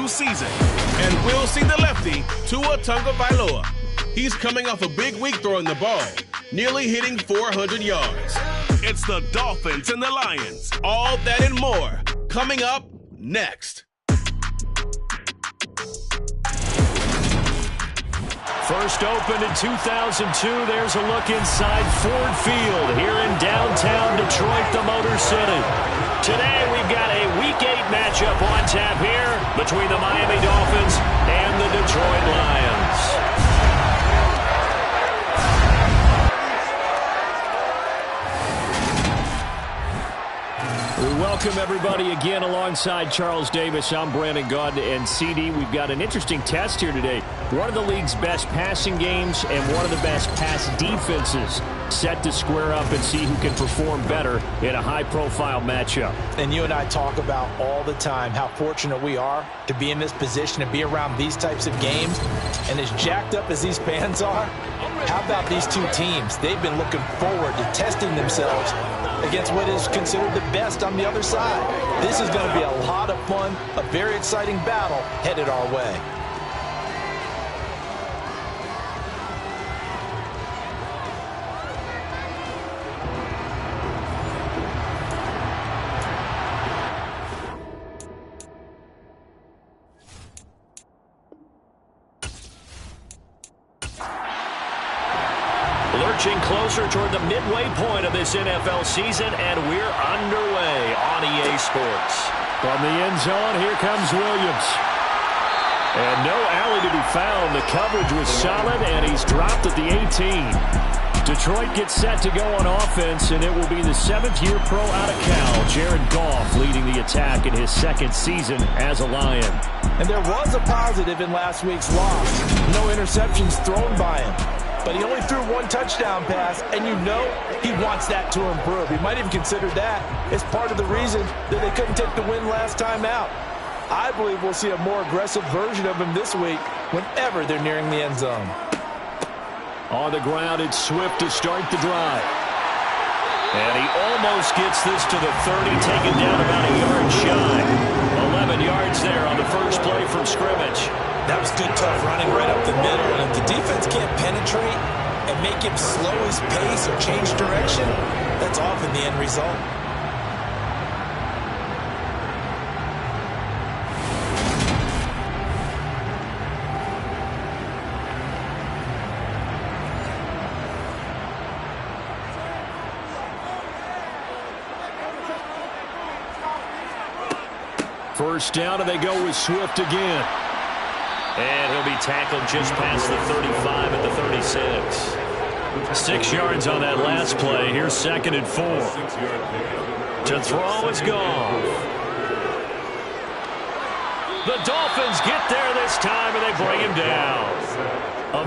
season. And we'll see the lefty, Tua Tagovailoa. He's coming off a big week throwing the ball, nearly hitting 400 yards. It's the Dolphins and the Lions. All that and more coming up next. First opened in 2002, there's a look inside Ford Field here in downtown Detroit, the Motor City. Today we've got a Week 8 matchup on tap here between the Miami Dolphins and the Detroit Lions. We welcome everybody again alongside Charles Davis. I'm Brandon Gaudin and CD. We've got an interesting test here today. One of the league's best passing games and one of the best pass defenses set to square up and see who can perform better in a high-profile matchup. And you and I talk about all the time how fortunate we are to be in this position, to be around these types of games. And as jacked up as these fans are, how about these two teams? They've been looking forward to testing themselves against what is considered the best on the other side. This is going to be a lot of fun, a very exciting battle headed our way. Lurching closer toward the midway point of this NFL season, and we're underway on EA Sports. From the end zone, here comes Williams. And no alley to be found. The coverage was solid, and he's dropped at the 18. Detroit gets set to go on offense, and it will be the seventh-year pro out of Cal, Jared Goff, leading the attack in his second season as a Lion. And there was a positive in last week's loss. No interceptions thrown by him. But he only threw one touchdown pass, and you know he wants that to improve. He might even consider that as part of the reason that they couldn't take the win last time out. I believe we'll see a more aggressive version of him this week whenever they're nearing the end zone. On the ground, it's Swift to start the drive. And he almost gets this to the 30, taken down about a yard shy. 11 yards there on the first play from scrimmage. That was good, tough running right up the middle. And if the defense can't penetrate and make him slow his pace or change direction, that's often the end result. First down, and they go with Swift again. And he'll be tackled just past the 35 at the 36. 6 yards on that last play. Here's 2nd and 4. To throw is Goff. The Dolphins get there this time, and they bring him down.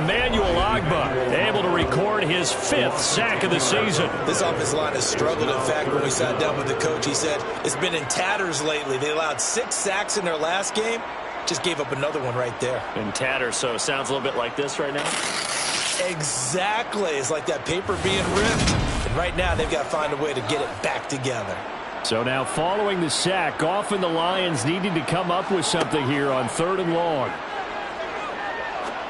Emmanuel Ogbah able to record his 5th sack of the season. This offensive line has struggled. In fact, when we sat down with the coach, he said it's been in tatters lately. They allowed 6 sacks in their last game. Just gave up another one right there. In tatters, so it sounds a little bit like this right now? Exactly. It's like that paper being ripped. And right now, they've got to find a way to get it back together. So now following the sack, Goff and the Lions needing to come up with something here on 3rd and long.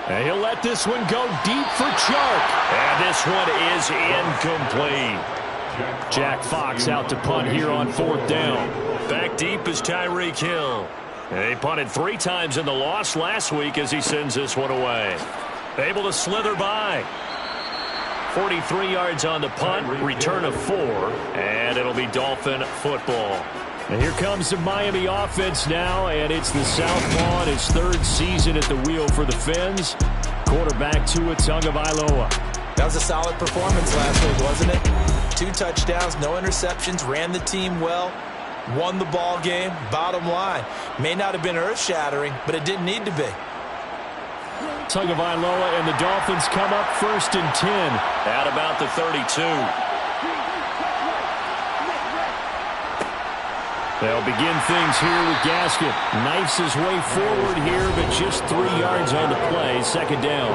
And he'll let this one go deep for Chark. And this one is incomplete. Jack Fox out to punt here on 4th down. Back deep is Tyreek Hill. They punted 3 times in the loss last week as he sends this one away. Able to slither by. 43 yards on the punt, return of 4, and it'll be Dolphin football. And here comes the Miami offense now, and it's the Southpaw in his 3rd season at the wheel for the Fins. Quarterback Tua Tagovailoa. That was a solid performance last week, wasn't it? 2 touchdowns, no interceptions, ran the team well. Won the ball game. Bottom line, may not have been earth-shattering, but it didn't need to be. Tagovailoa and the Dolphins come up 1st and 10 at about the 32. They'll begin things here with Gaskin. Knifes his way forward here, but just 3 yards on the play. 2nd down.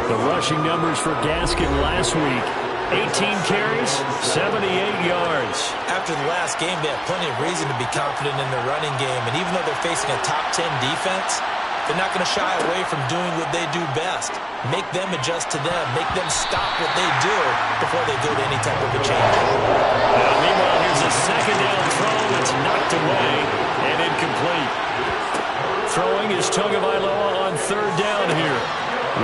The rushing numbers for Gaskin last week. 18 carries, 78 yards. After the last game, they have plenty of reason to be confident in their running game. And even though they're facing a top 10 defense, they're not going to shy away from doing what they do best. Make them adjust to them. Make them stop what they do before they go to any type of a change. Meanwhile, here's a second down throw that's knocked away and incomplete. Throwing is Tagovailoa on third down here.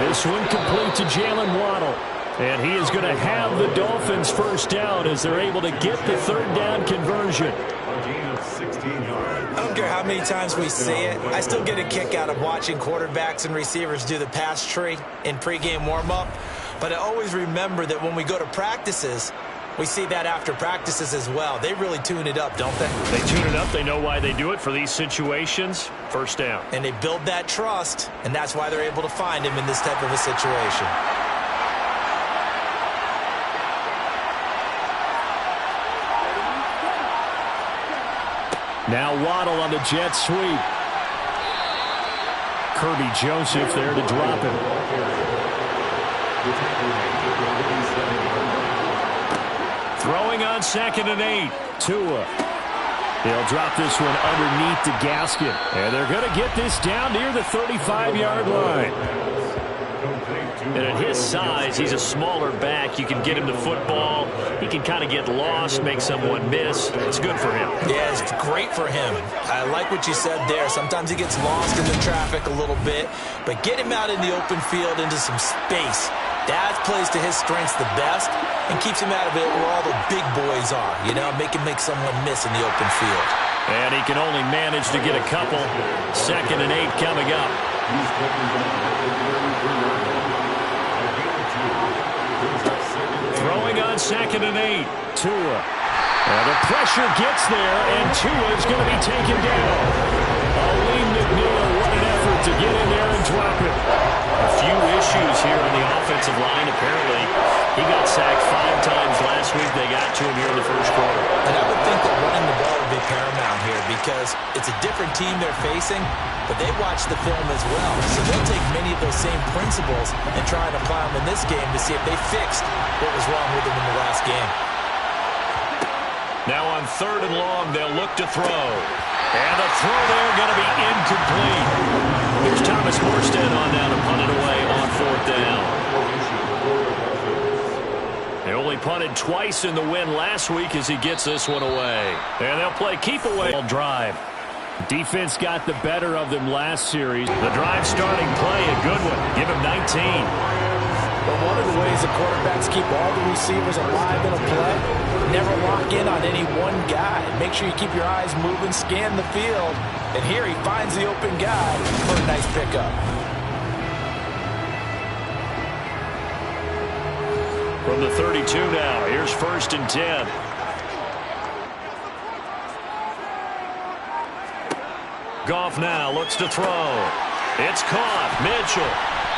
This one complete to Jalen Waddle. And he is going to have the Dolphins first down as they're able to get the third down conversion. I don't care how many times we see it. I still get a kick out of watching quarterbacks and receivers do the pass tree in pregame warm-up. But I always remember that when we go to practices, we see that after practices as well. They really tune it up, don't they? They tune it up. They know why they do it for these situations. First down. And they build that trust, and that's why they're able to find him in this type of a situation. Now Waddle on the jet sweep. Kirby Joseph there to drop him. Throwing on 2nd and 8. Tua. They'll drop this one underneath the gasket. And they're going to get this down near the 35-yard line. And at his size, he's a smaller back. You can get him the football. He can kind of get lost, make someone miss. It's good for him. Yeah, it's great for him. I like what you said there. Sometimes he gets lost in the traffic a little bit. But get him out in the open field into some space. That plays to his strengths the best and keeps him out of it where all the big boys are. You know, make him make someone miss in the open field. And he can only manage to get a couple. 2nd and 8 coming up. Throwing on 2nd and 8. Tua. And the pressure gets there, and Tua is going to be taken down. Aleem McNeil, what an effort to get in there and drop it. A few issues here on the offensive line, apparently. He got sacked 5 times last week. They got to him here in the first quarter. And I would think that running the ball would be paramount here because it's a different team they're facing, but they watch the film as well. So they'll take many of those same principles and try and apply them in this game to see if they fixed what was wrong with them in the last game. Now on 3rd and long, they'll look to throw. And the throw there going to be incomplete. Here's Thomas Morstead on down to punt it away on 4th down. They only punted twice in the win last week as he gets this one away. And they'll play keep away drive. Defense got the better of them last series. The drive starting play, a good one. Give him 19. But one of the ways the quarterbacks keep all the receivers alive in a play, never lock in on any one guy. Make sure you keep your eyes moving, scan the field. And here he finds the open guy for a nice pickup. From the 32 now, here's 1st and 10. Goff now looks to throw. It's caught. Mitchell.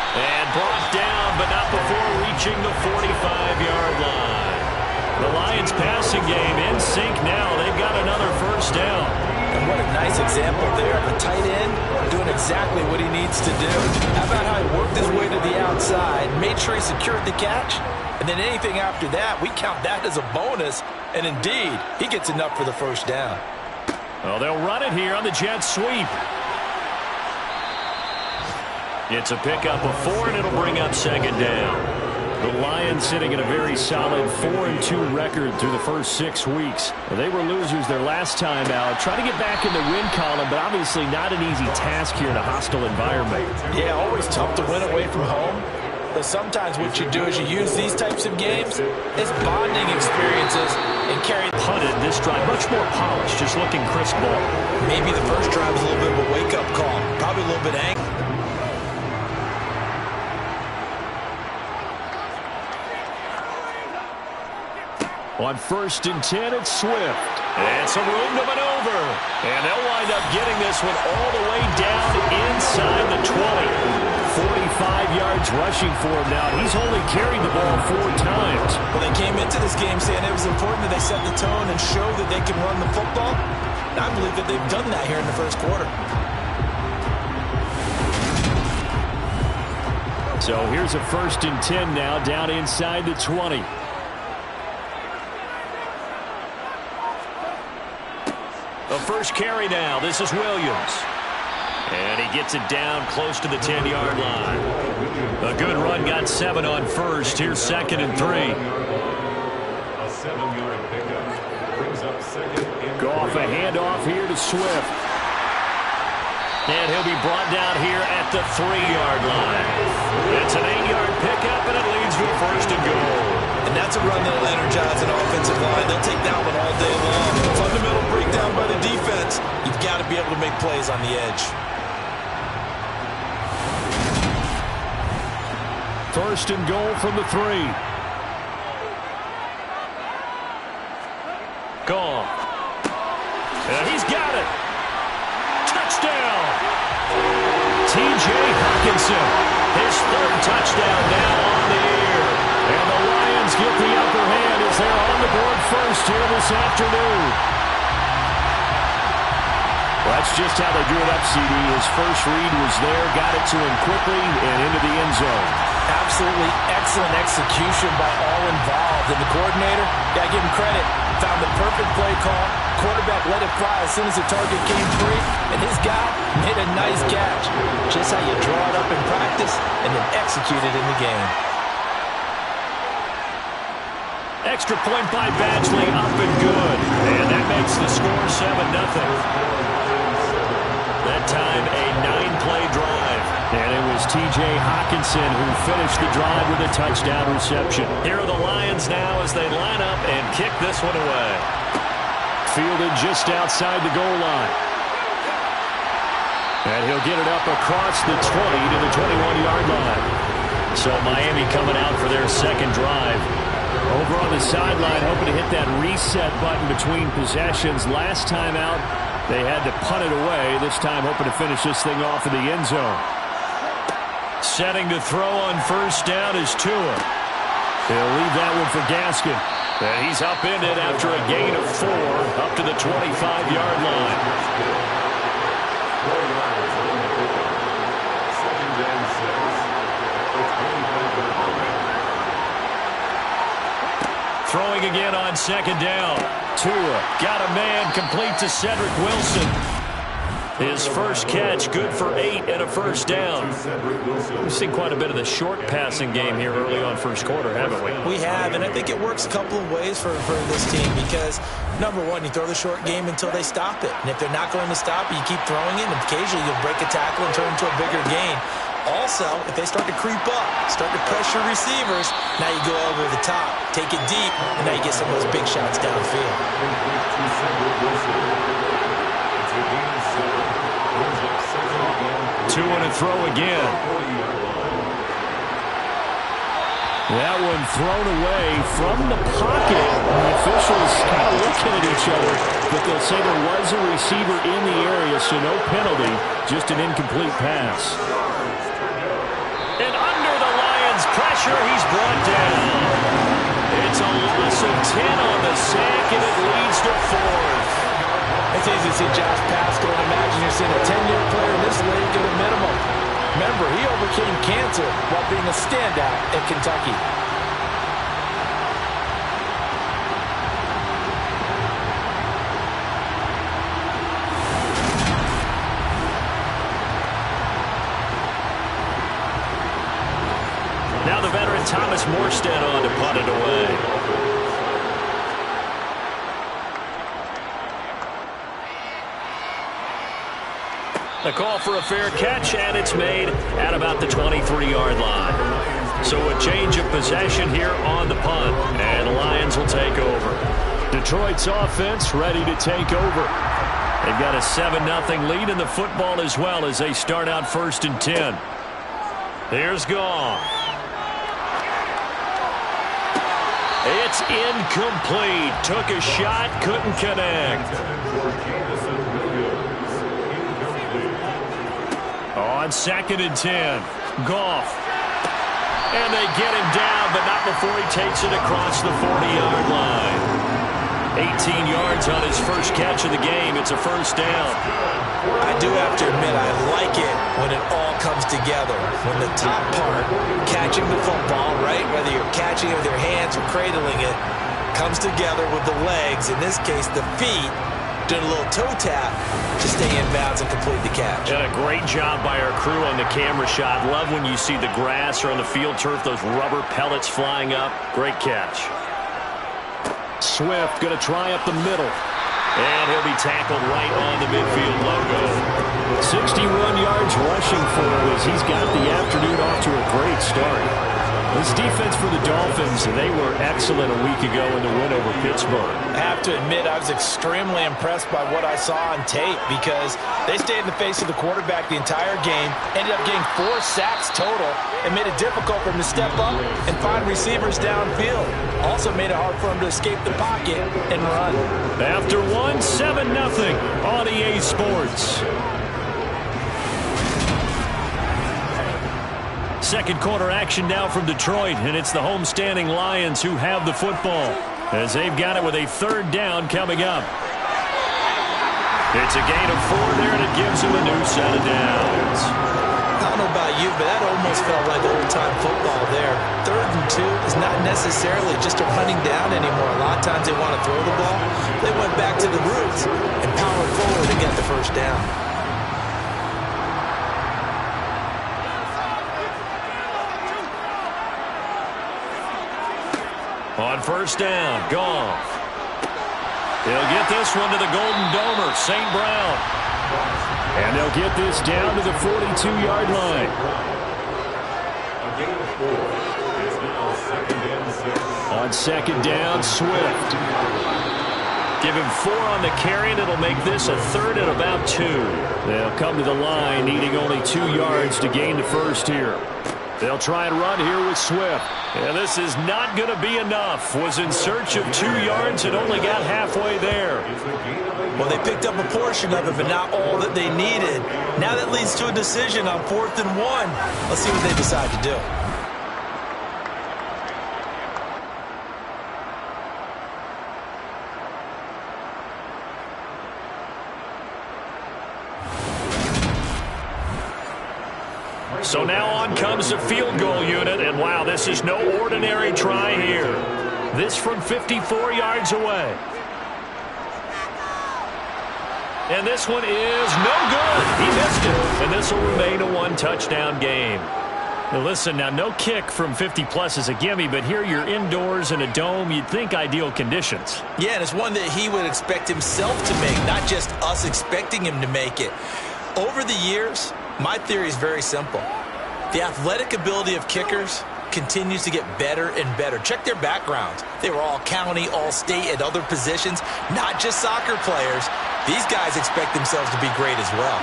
And brought down, but not before reaching the 45-yard line. The Lions passing game in sync now. They've got another first down. And what a nice example there of a tight end doing exactly what he needs to do. How about how he worked his way to the outside, made sure he secured the catch, and then anything after that, we count that as a bonus. And indeed, he gets enough for the first down. Well, they'll run it here on the jet sweep. It's a pickup of 4, and it'll bring up 2nd down. The Lions sitting at a very solid 4-2 record through the first 6 weeks. They were losers their last time out. Trying to get back in the win column, but obviously not an easy task here in a hostile environment. Yeah, always tough to win away from home. But sometimes what you do is you use these types of games as bonding experiences and carry. Punted this drive, much more polished, just looking crisp ball. Maybe the first drive was a little bit of a wake-up call. Probably a little bit angry. On 1st and 10, it's Swift. And some room to maneuver. And they'll wind up getting this one all the way down inside the 20. 45 yards rushing for him now. He's only carried the ball 4 times. Well, they came into this game saying it was important that they set the tone and show that they can run the football. And I believe that they've done that here in the first quarter. So here's a 1st and 10 now down inside the 20. first carry now. This is Williams. And he gets it down close to the 10-yard line. A good run, got 7 on first. Here's 2nd and 3. A 7-yard pickup brings up 2nd and 3. Goff, a handoff here to Swift. And he'll be brought down here at the 3-yard line. It's an 8-yard pickup, and it leads to a 1st and goal. And that's a run that'll energize an offensive line. They'll take that one all day long. Fundamental breakdown by the defense. You've got to be able to make plays on the edge. 1st and goal from the 3. Goff. And he's got it. Touchdown. T.J. Hockenson. His 3rd touchdown now on the year. And the Lions get the upper hand as they're on the board first here this afternoon. Well, that's just how they drew it up, CD. His first read was there, got it to him quickly and into the end zone. Absolutely excellent execution by all involved. And the coordinator, got to give him credit, found the perfect play call. Quarterback let it fly as soon as the target came free. And his guy made a nice catch. Just how you draw it up in practice and then execute it in the game. Extra point by Badgley, up and good. And that makes the score 7-0. That time a 9-play drive. And it was T.J. Hockenson who finished the drive with a touchdown reception. Here are the Lions now as they line up and kick this one away. Fielded just outside the goal line. And he'll get it up across the 20 to the 21-yard line. So Miami coming out for their 2nd drive. Over on the sideline, hoping to hit that reset button between possessions. Last time out, they had to punt it away. This time, hoping to finish this thing off in the end zone. Setting to throw on 1st down is Tua. He'll leave that one for Gaskin. And he's upended after a gain of 4 up to the 25-yard line. Throwing again on 2nd down. Tua got a man, complete to Cedric Wilson. His first catch, good for 8 and a 1st down. We've seen quite a bit of the short passing game here early on first quarter, haven't we? We have, and I think it works a couple of ways for this team because, number one, you throw the short game until they stop it. And if they're not going to stop it, you keep throwing it, and occasionally you'll break a tackle and turn it into a bigger gain. Also, if they start to creep up, start to pressure receivers, now you go over the top, take it deep, and now you get some of those big shots downfield. 2 and a throw again. That one thrown away from the pocket. The officials kind of looking at each other, but they'll say there was a receiver in the area, so no penalty, just an incomplete pass. And under the Lions' pressure, he's brought down. It's a loss of 10 on the sack, and it leads to 4th. It's easy to see Josh Pascal and imagine you're seeing a 10-year player in this league at a minimum. Remember, he overcame cancer while being a standout at Kentucky. Now the veteran Thomas Morstead on to punt it away. A call for a fair catch, and it's made at about the 23-yard line. So a change of possession here on the punt, and the Lions will take over. Detroit's offense ready to take over. They've got a 7-0 lead in the football as well as they start out 1st and 10. Here's Goff. It's incomplete. Took a shot, couldn't connect. On 2nd and 10, Goff. And they get him down, but not before he takes it across the 40-yard line. 18 yards on his first catch of the game. It's a 1st down. I do have to admit, I like it when it all comes together. When the top part, catching the football, right, whether you're catching it with your hands or cradling it, comes together with the legs, in this case the feet, doing a little toe tap to stay in bounds and complete the catch. And a great job by our crew on the camera shot. Love when you see the grass or on the field turf, those rubber pellets flying up. Great catch. Swift going to try up the middle. And he'll be tackled right on the midfield logo. 61 yards rushing for him as he's got the afternoon off to a great start. This defense for the Dolphins, they were excellent a week ago in the win over Pittsburgh. I have to admit, I was extremely impressed by what I saw on tape because they stayed in the face of the quarterback the entire game, ended up getting 4 sacks total, and made it difficult for him to step up and find receivers downfield. Also made it hard for him to escape the pocket and run. After one, 7-0 on EA Sports. Second quarter action now from Detroit, and it's the homestanding Lions who have the football as they've got it with a 3rd down coming up. It's a gain of 4 there, and it gives them a new set of downs. I don't know about you, but that almost felt like old-time football there. 3rd and 2 is not necessarily just a running down anymore. A lot of times they want to throw the ball. They went back to the roots and powered forward and got the 1st down. On 1st down, Goff. He'll get this one to the Golden Domer, St. Brown. And they'll get this down to the 42-yard line. A gain of 4. It's now 2nd and 6. On 2nd down, Swift. Give him 4 on the carry, and it'll make this a 3rd and about 2. They'll come to the line, needing only 2 yards to gain the 1st here. They'll try and run here with Swift. And this is not going to be enough. Was in search of 2 yards and only got halfway there. Well, they picked up a portion of it, but not all that they needed. Now that leads to a decision on 4th and 1. Let's see what they decide to do. So now on comes the field goal unit, and wow, this is no ordinary try here. This from 54 yards away. And this one is no good. He missed it, and this will remain a 1-touchdown game. Now listen, now no kick from 50-plus is a gimme, but here you're indoors in a dome. You'd think ideal conditions. Yeah, and it's one that he would expect himself to make, not just us expecting him to make it. Over the years, my theory is very simple. The athletic ability of kickers continues to get better and better. Check their backgrounds. They were all county, all state, at other positions, not just soccer players. These guys expect themselves to be great as well.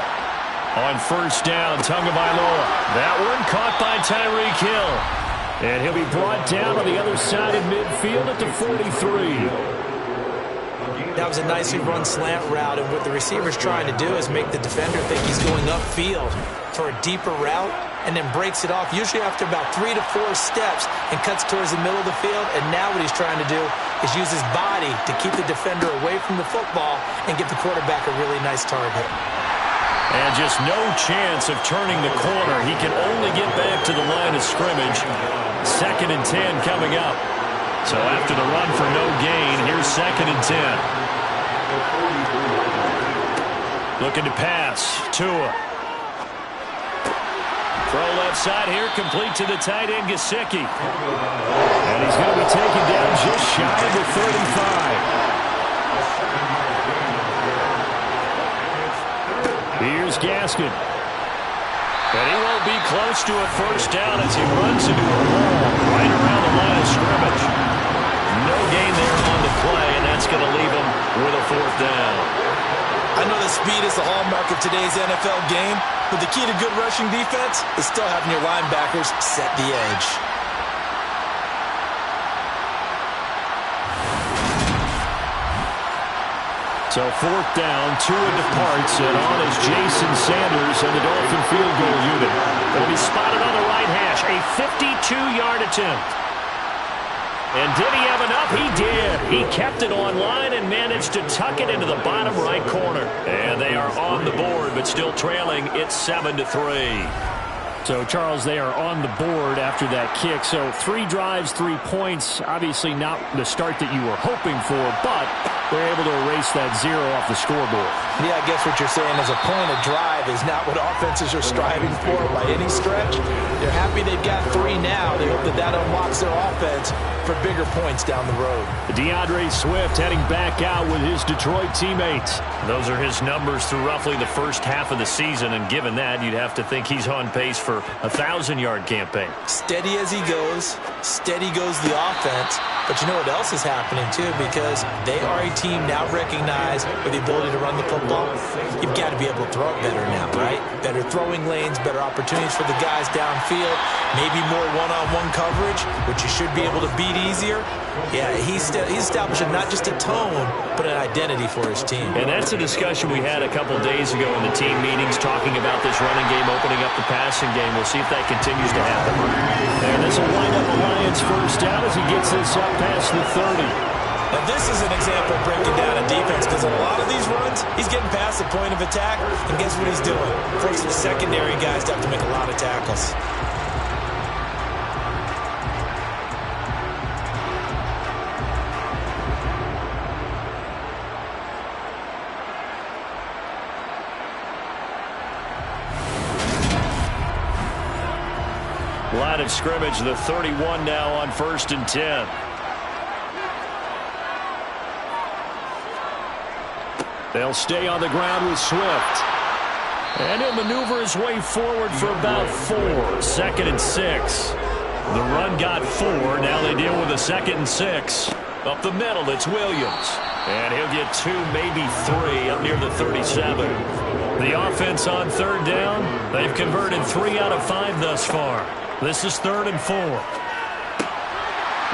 On 1st down, Tagovailoa. That one caught by Tyreek Hill. And he'll be brought down on the other side of midfield at the 43. That was a nicely run slant route, and what the receiver's trying to do is make the defender think he's going upfield for a deeper route and then breaks it off, usually after about 3 to 4 steps, and cuts towards the middle of the field. And now what he's trying to do is use his body to keep the defender away from the football and give the quarterback a really nice target. And just no chance of turning the corner. He can only get back to the line of scrimmage. 2nd and 10 coming up. So after the run for no gain, here's 2nd and 10. Looking to pass. Tua. Throw left side here, complete to the tight end, Gesicki. And he's going to be taken down just shy of the 35. Here's Gaskin. And he won't be close to a 1st down as he runs into a wall right around the line of scrimmage. No gain there on the play, and that's going to leave him with a 4th down. I know that speed is the hallmark of today's NFL game, but the key to good rushing defense is still having your linebackers set the edge. So 4th down, Tua departs, and on is Jason Sanders and the Dolphin field goal unit. It'll be spotted on the right hash, a 52-yard attempt. And did he have enough? He did. He kept it on line and managed to tuck it into the bottom right corner. And they are on the board, but still trailing. It's 7-3. So, Charles, they are on the board after that kick. So 3 drives, 3 points. Obviously not the start that you were hoping for, but They're able to erase that 0 off the scoreboard. Yeah, I guess what you're saying is a point of drive is not what offenses are striving for by any stretch. They're happy they've got 3 now. They hope that unlocks their offense for bigger points down the road. DeAndre Swift heading back out with his Detroit teammates. Those are his numbers through roughly the first half of the season, and given that, you'd have to think he's on pace for a 1,000-yard campaign. Steady as he goes, steady goes the offense. But you know what else is happening, too, because they are a team now recognized with the ability to run the football. You've got to be able to throw it better now, right? Better throwing lanes, better opportunities for the guys downfield, maybe more one-on-one coverage, which you should be able to beat easier. Yeah, he's establishing not just a tone, but an identity for his team. And that's a discussion we had a couple days ago in the team meetings, talking about this running game, opening up the passing game. We'll see if that continues to happen. And this will wind up a Lions first down as he gets this up past the 30. Now this is an example of breaking down a defense, because in a lot of these runs, he's getting past the point of attack, and guess what he's doing? Forcing the secondary guys to have to make a lot of tackles. Line of scrimmage, the 31 now on 1st and 10. They'll stay on the ground with Swift. And he'll maneuver his way forward for about 4. 2nd and 6. The run got 4. Now they deal with a 2nd and 6. Up the middle, it's Williams. And he'll get 2, maybe 3 up near the 37. The offense on 3rd down, they've converted 3 out of 5 thus far. This is 3rd and 4.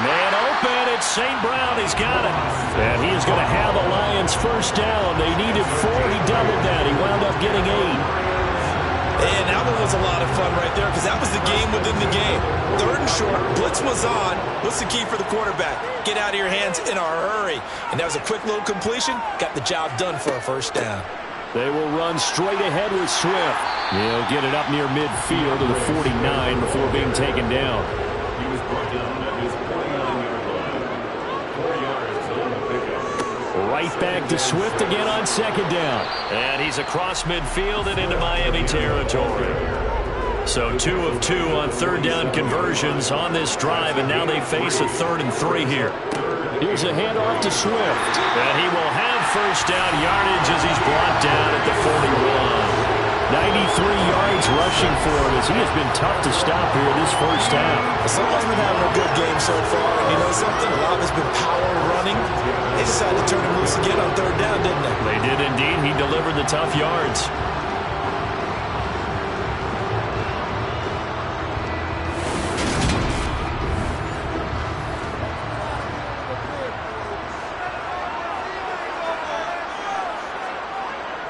Man open, it's St. Brown. He's got it. And he is going to have a Lions first down. They needed 4. He doubled that. He wound up getting 8. And that one was a lot of fun right there, because that was the game within the game. 3rd and short, blitz was on. What's the key for the quarterback? Get out of your hands in a hurry. And that was a quick little completion. Got the job done for a first down. They will run straight ahead with Swift. He'll get it up near midfield to the 49 before being taken down. He was brought down at his 49-yard line. 4 yards on the pickup. Right back to Swift again on 2nd down. And he's across midfield and into Miami territory. So 2 of 2 on 3rd down conversions on this drive, and now they face a 3rd and 3 here. Here's a handoff to Swift. And he will have first down yardage as he's brought down at the 41. 93 yards rushing for him, as he has been tough to stop here this first half. Someone's been having a good game so far, and you know something? A lot of it's been power running. They decided to turn him loose again on 3rd down, didn't they? They did indeed. He delivered the tough yards.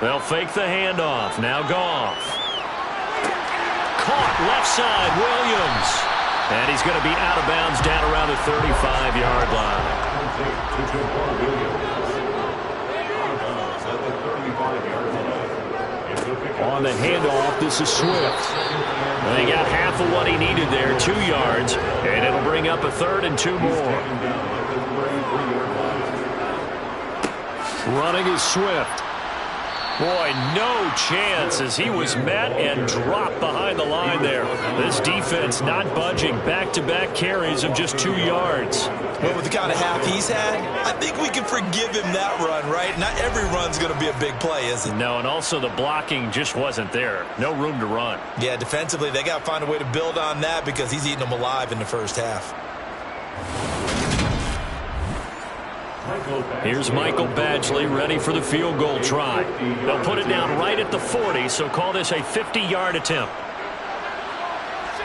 They'll fake the handoff. Now Goff. Caught left side, Williams. And he's going to be out of bounds down around the 35-yard line. On the handoff, this is Swift. And they got half of what he needed there, 2 yards. And it'll bring up a 3rd and 2 more. Running is Swift. Boy, no chance as he was met and dropped behind the line there. This defense not budging. Back-to-back carries of just 2 yards. Well, with the kind of half he's had, I think we can forgive him that run, right? Not every run's going to be a big play, is it? No, and also the blocking just wasn't there. No room to run. Yeah, defensively, they got to find a way to build on that, because he's eating them alive in the first half. Here's Michael Badgley ready for the field goal try. They'll put it down right at the 40, so call this a 50-yard attempt.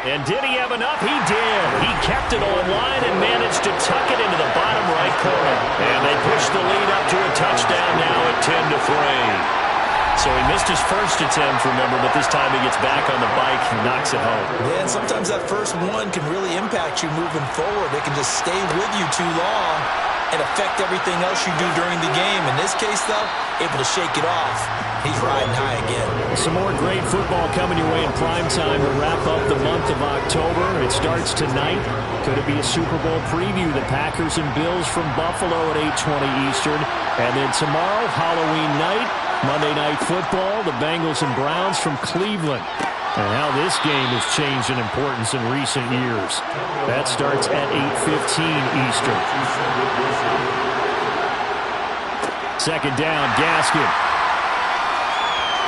And did he have enough? He did. He kept it on line and managed to tuck it into the bottom right corner. And they push the lead up to a touchdown now at 10-3. So he missed his first attempt, remember, but this time he gets back on the bike and knocks it home. Yeah, and sometimes that first one can really impact you moving forward. They can just stay with you too long. and affect everything else you do during the game. In this case, though, able to shake it off. He's riding high again. Some more great football coming your way in prime time to wrap up the month of October. It starts tonight. Could it be a Super Bowl preview? The Packers and Bills from Buffalo at 8:20 Eastern. And then tomorrow, Halloween night, Monday Night Football, the Bengals and Browns from Cleveland. And how this game has changed in importance in recent years. That starts at 8:15 Eastern. Second down, Gaskin.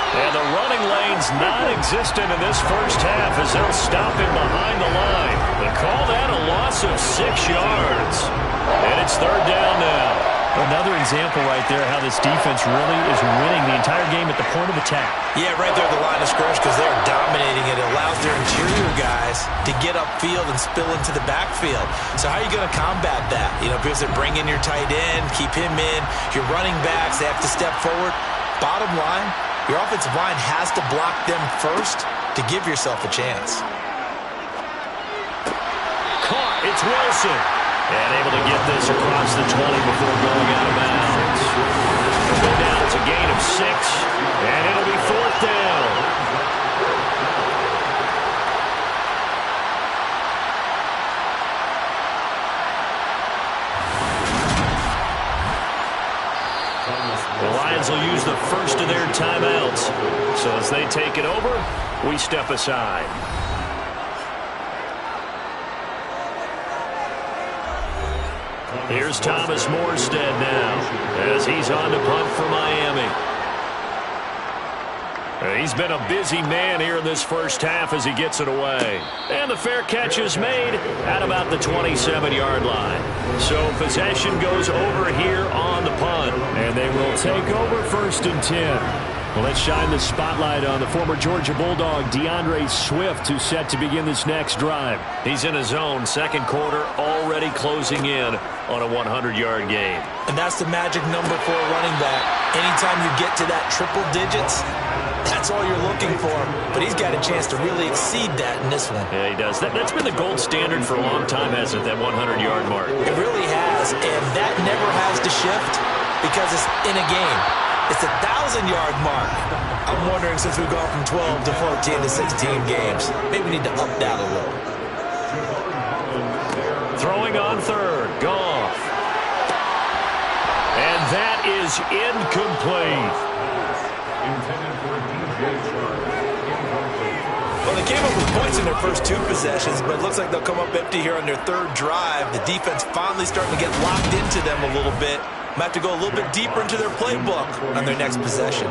And the running lane's non-existent in this first half as they'll stop him behind the line. They call that a loss of 6 yards. And it's third down now. Another example right there how this defense really is winning the entire game at the point of attack. Yeah, right there at the line of scrimmage because they're dominating it. It allows their interior guys to get upfield and spill into the backfield. So how are you going to combat that? You know, because they bring in your tight end, keep him in. Your running backs, they have to step forward. Bottom line, your offensive line has to block them first to give yourself a chance. Caught. It's Wilson. And able to get this across the 20 before going out of bounds. They'll go down. It's a gain of 6, and it'll be fourth down. The Lions will use the first of their timeouts. So as they take it over, we step aside. Here's Thomas Morstead now as he's on to punt for Miami. He's been a busy man here in this first half as he gets it away. And the fair catch is made at about the 27-yard line. So possession goes over here on the punt. And they will take over first and 10. Well, let's shine the spotlight on the former Georgia Bulldog, DeAndre Swift, who's set to begin this next drive. He's in his own second quarter, already closing in on a 100-yard game. And that's the magic number for a running back. Anytime you get to that triple digits, that's all you're looking for. But he's got a chance to really exceed that in this one. Yeah, he does. That's been the gold standard for a long time, hasn't it, that 100-yard mark? It really has, and that never has to shift because it's in a game. It's a 1,000-yard mark. I'm wondering, since we've gone from 12 to 14 to 16 games, maybe we need to up that a little. Throwing on third, Goff. And that is incomplete. Well, they came up with points in their first 2 possessions, but it looks like they'll come up empty here on their third drive. The defense finally starting to get locked into them a little bit. Might have to go a little bit deeper into their playbook on their next possession.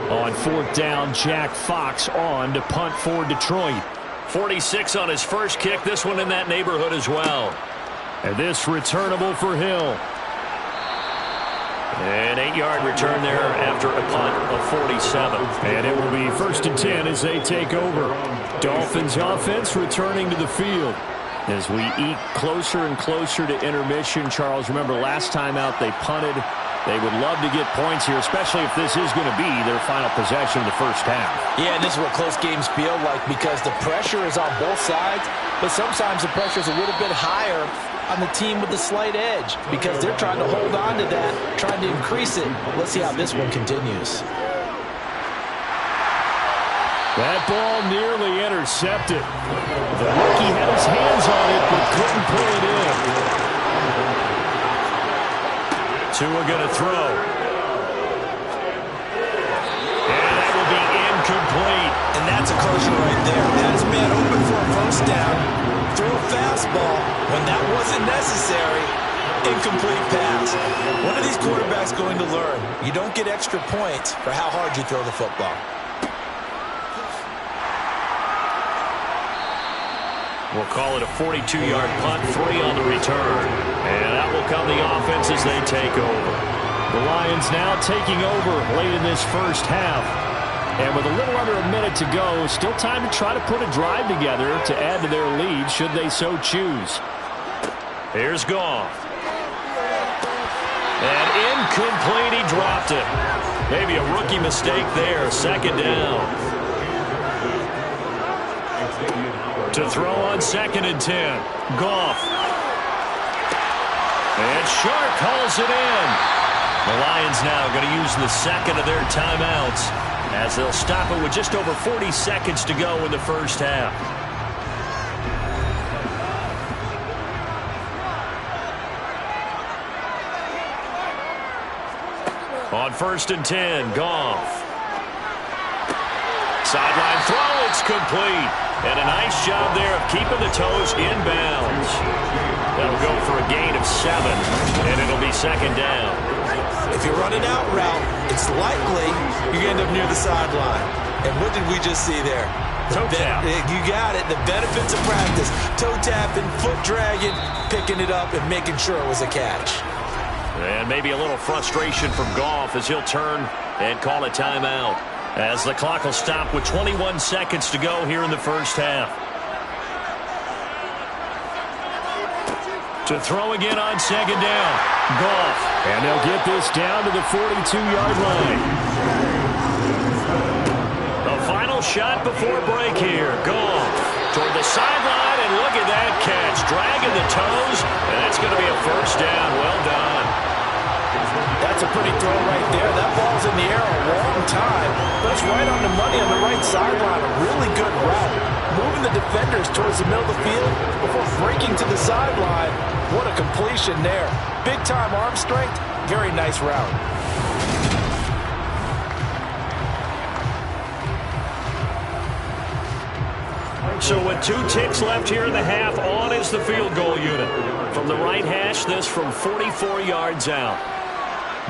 On fourth down, Jack Fox on to punt for Detroit. 46 on his first kick. This one in that neighborhood as well. And this returnable for Hill. An 8-yard return there after a punt of 47. And it will be first and 10 as they take over. Dolphins offense returning to the field. As we eke closer and closer to intermission, Charles, remember last time out they punted. They would love to get points here, especially if this is going to be their final possession of the first half. Yeah, and this is what close games feel like because the pressure is on both sides, but sometimes the pressure is a little bit higher on the team with the slight edge because they're trying to hold on to that, trying to increase it. Let's see how this one continues. That ball nearly intercepted. The rookie had his hands on it, but couldn't pull it in. Tua going to throw. And that will be incomplete. And that's a closure right there. Had his man open for a first down, threw a fastball. When that wasn't necessary, incomplete pass. One of these quarterbacks going to learn. You don't get extra points for how hard you throw the football. We'll call it a 42-yard punt, 3 on the return. And out will come the offense as they take over. The Lions now taking over late in this first half. And with a little under a minute to go, still time to try to put a drive together to add to their lead should they so choose. Here's Goff. And incomplete, he dropped it. Maybe a rookie mistake there, second down. To throw on second and 10. Goff. And Sharp hauls it in. The Lions now going to use the second of their timeouts as they'll stop it with just over 40 seconds to go in the first half. On 1st and 10, Goff. Sideline throw, it's complete. And a nice job there of keeping the toes in bounds. That'll go for a gain of 7, and it'll be second down. If you're running out route, it's likely you're going to end up near the sideline. And what did we just see there? Toe tap. You got it. The benefits of practice. Toe tapping, foot dragging, picking it up, and making sure it was a catch. And maybe a little frustration from Goff as he'll turn and call a timeout. As the clock will stop with 21 seconds to go here in the first half. To throw again on second down. Goff. And they'll get this down to the 42-yard line. The final shot before break here. Goff toward the sideline, and look at that catch. Dragging the toes, and it's going to be a first down. Well done. That's a pretty throw right there. That ball's in the air a long time, but it's right on the money on the right sideline. A really good route. Moving the defenders towards the middle of the field before breaking to the sideline. What a completion there. Big-time arm strength. Very nice route. So with 2 ticks left here in the half, on is the field goal unit. From the right hash, this from 44 yards out.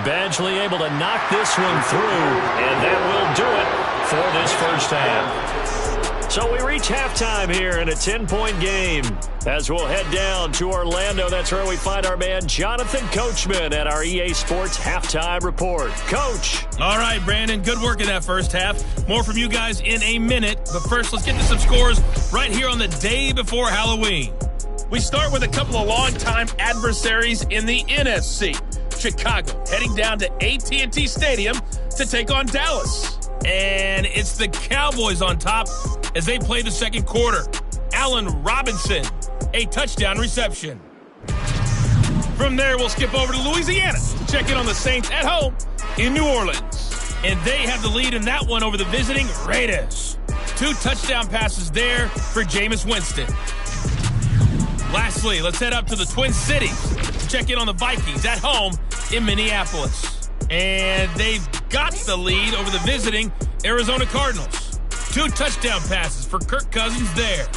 Badgley able to knock this one through, and that will do it for this first half. So we reach halftime here in a 10-point game. As we'll head down to Orlando, that's where we find our man Jonathan Coachman at our EA Sports Halftime Report. Coach. All right, Brandon, good work in that first half. More from you guys in a minute. But first, let's get to some scores right here on the day before Halloween. We start with a couple of longtime adversaries in the NFC. Chicago heading down to AT&T Stadium to take on Dallas. And it's the Cowboys on top as they play the second quarter. Allen Robinson, a touchdown reception. From there, we'll skip over to Louisiana to check in on the Saints at home in New Orleans. And they have the lead in that one over the visiting Raiders. 2 touchdown passes there for Jameis Winston. Lastly, let's head up to the Twin Cities to check in on the Vikings at home in Minneapolis. And they've got the lead over the visiting Arizona Cardinals. 2 touchdown passes for Kirk Cousins there.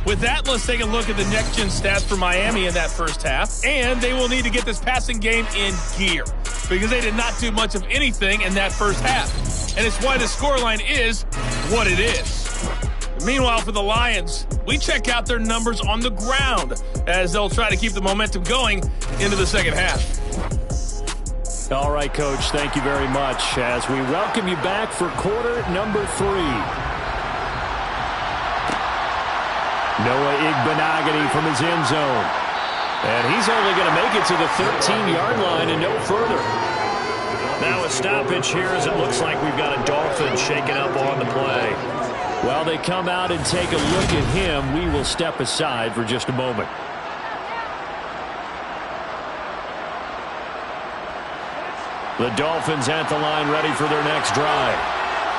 With that, let's take a look at the next-gen stats for Miami in that first half. And they will need to get this passing game in gear because they did not do much of anything in that first half. And it's why the scoreline is what it is. Meanwhile, for the Lions, we check out their numbers on the ground as they'll try to keep the momentum going into the second half. All right, Coach, thank you very much as we welcome you back for quarter number 3. Noah Igbenogany from his end zone. And he's only going to make it to the 13-yard line and no further. Now a stoppage here as it looks like we've got a Dolphin shaken up on the play. While they come out and take a look at him, we will step aside for just a moment. The Dolphins at the line ready for their next drive.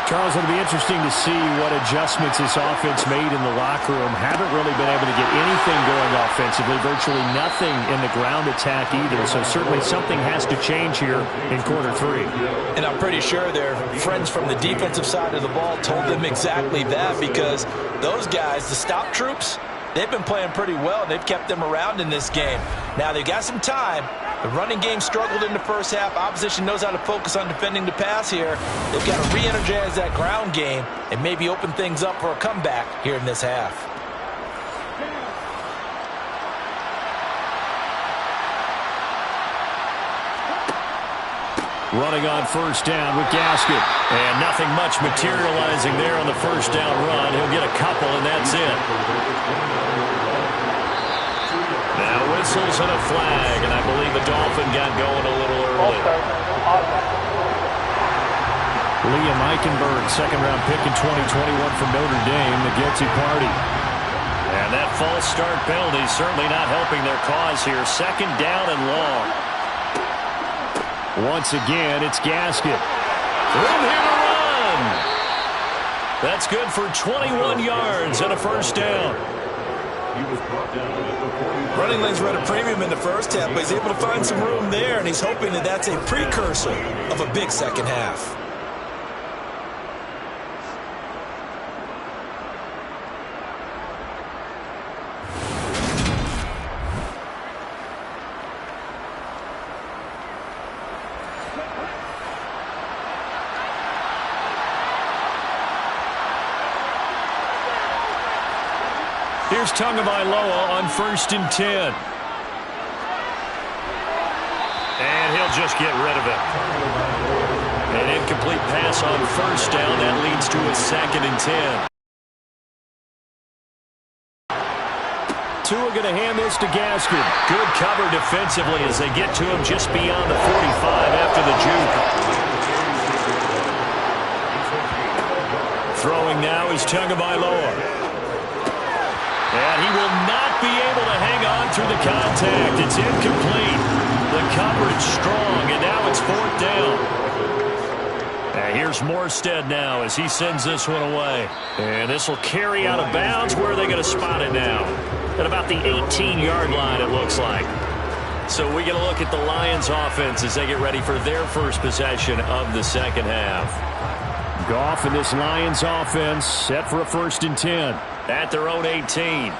Charles, it'll be interesting to see what adjustments this offense made in the locker room. Haven't really been able to get anything going offensively, virtually nothing in the ground attack either. So certainly something has to change here in quarter 3. And I'm pretty sure their friends from the defensive side of the ball told them exactly that because those guys, the stop troops, they've been playing pretty well. They've kept them around in this game. Now they've got some time. The running game struggled in the first half. Opposition knows how to focus on defending the pass here. They've got to re-energize that ground game and maybe open things up for a comeback here in this half. Running on first down with Gasket. And nothing much materializing there on the first down run. He'll get a couple, and that's it. Now whistles and a flag, and I believe the Dolphin got going a little early. Liam Eichenberg, second-round pick in 2021 from Notre Dame, the guilty party. And that false start penalty certainly not helping their cause here. Second down and long. Once again, it's Gaskin. Room here to run. That's good for 21 yards and a first down. He was brought down at the 45. Running lanes were at a premium in the first half, but he's able to find some room there, and he's hoping that that's a precursor of a big second half. Here's Tagovailoa on 1st and 10. And he'll just get rid of it. An incomplete pass on 1st down. That leads to a 2nd and 10. Tua going to hand this to Gaskin. Good cover defensively as they get to him just beyond the 45 after the juke. Throwing now is Tagovailoa. And he will not be able to hang on through the contact. It's incomplete. The coverage strong, and now it's 4th down. And here's Morstead now as he sends this one away. And this will carry out of bounds. Where are they going to spot it now? At about the 18-yard line, it looks like. So we get a look at the Lions offense as they get ready for their first possession of the second half. Goff and this Lions offense set for a 1st and 10. At their own 18.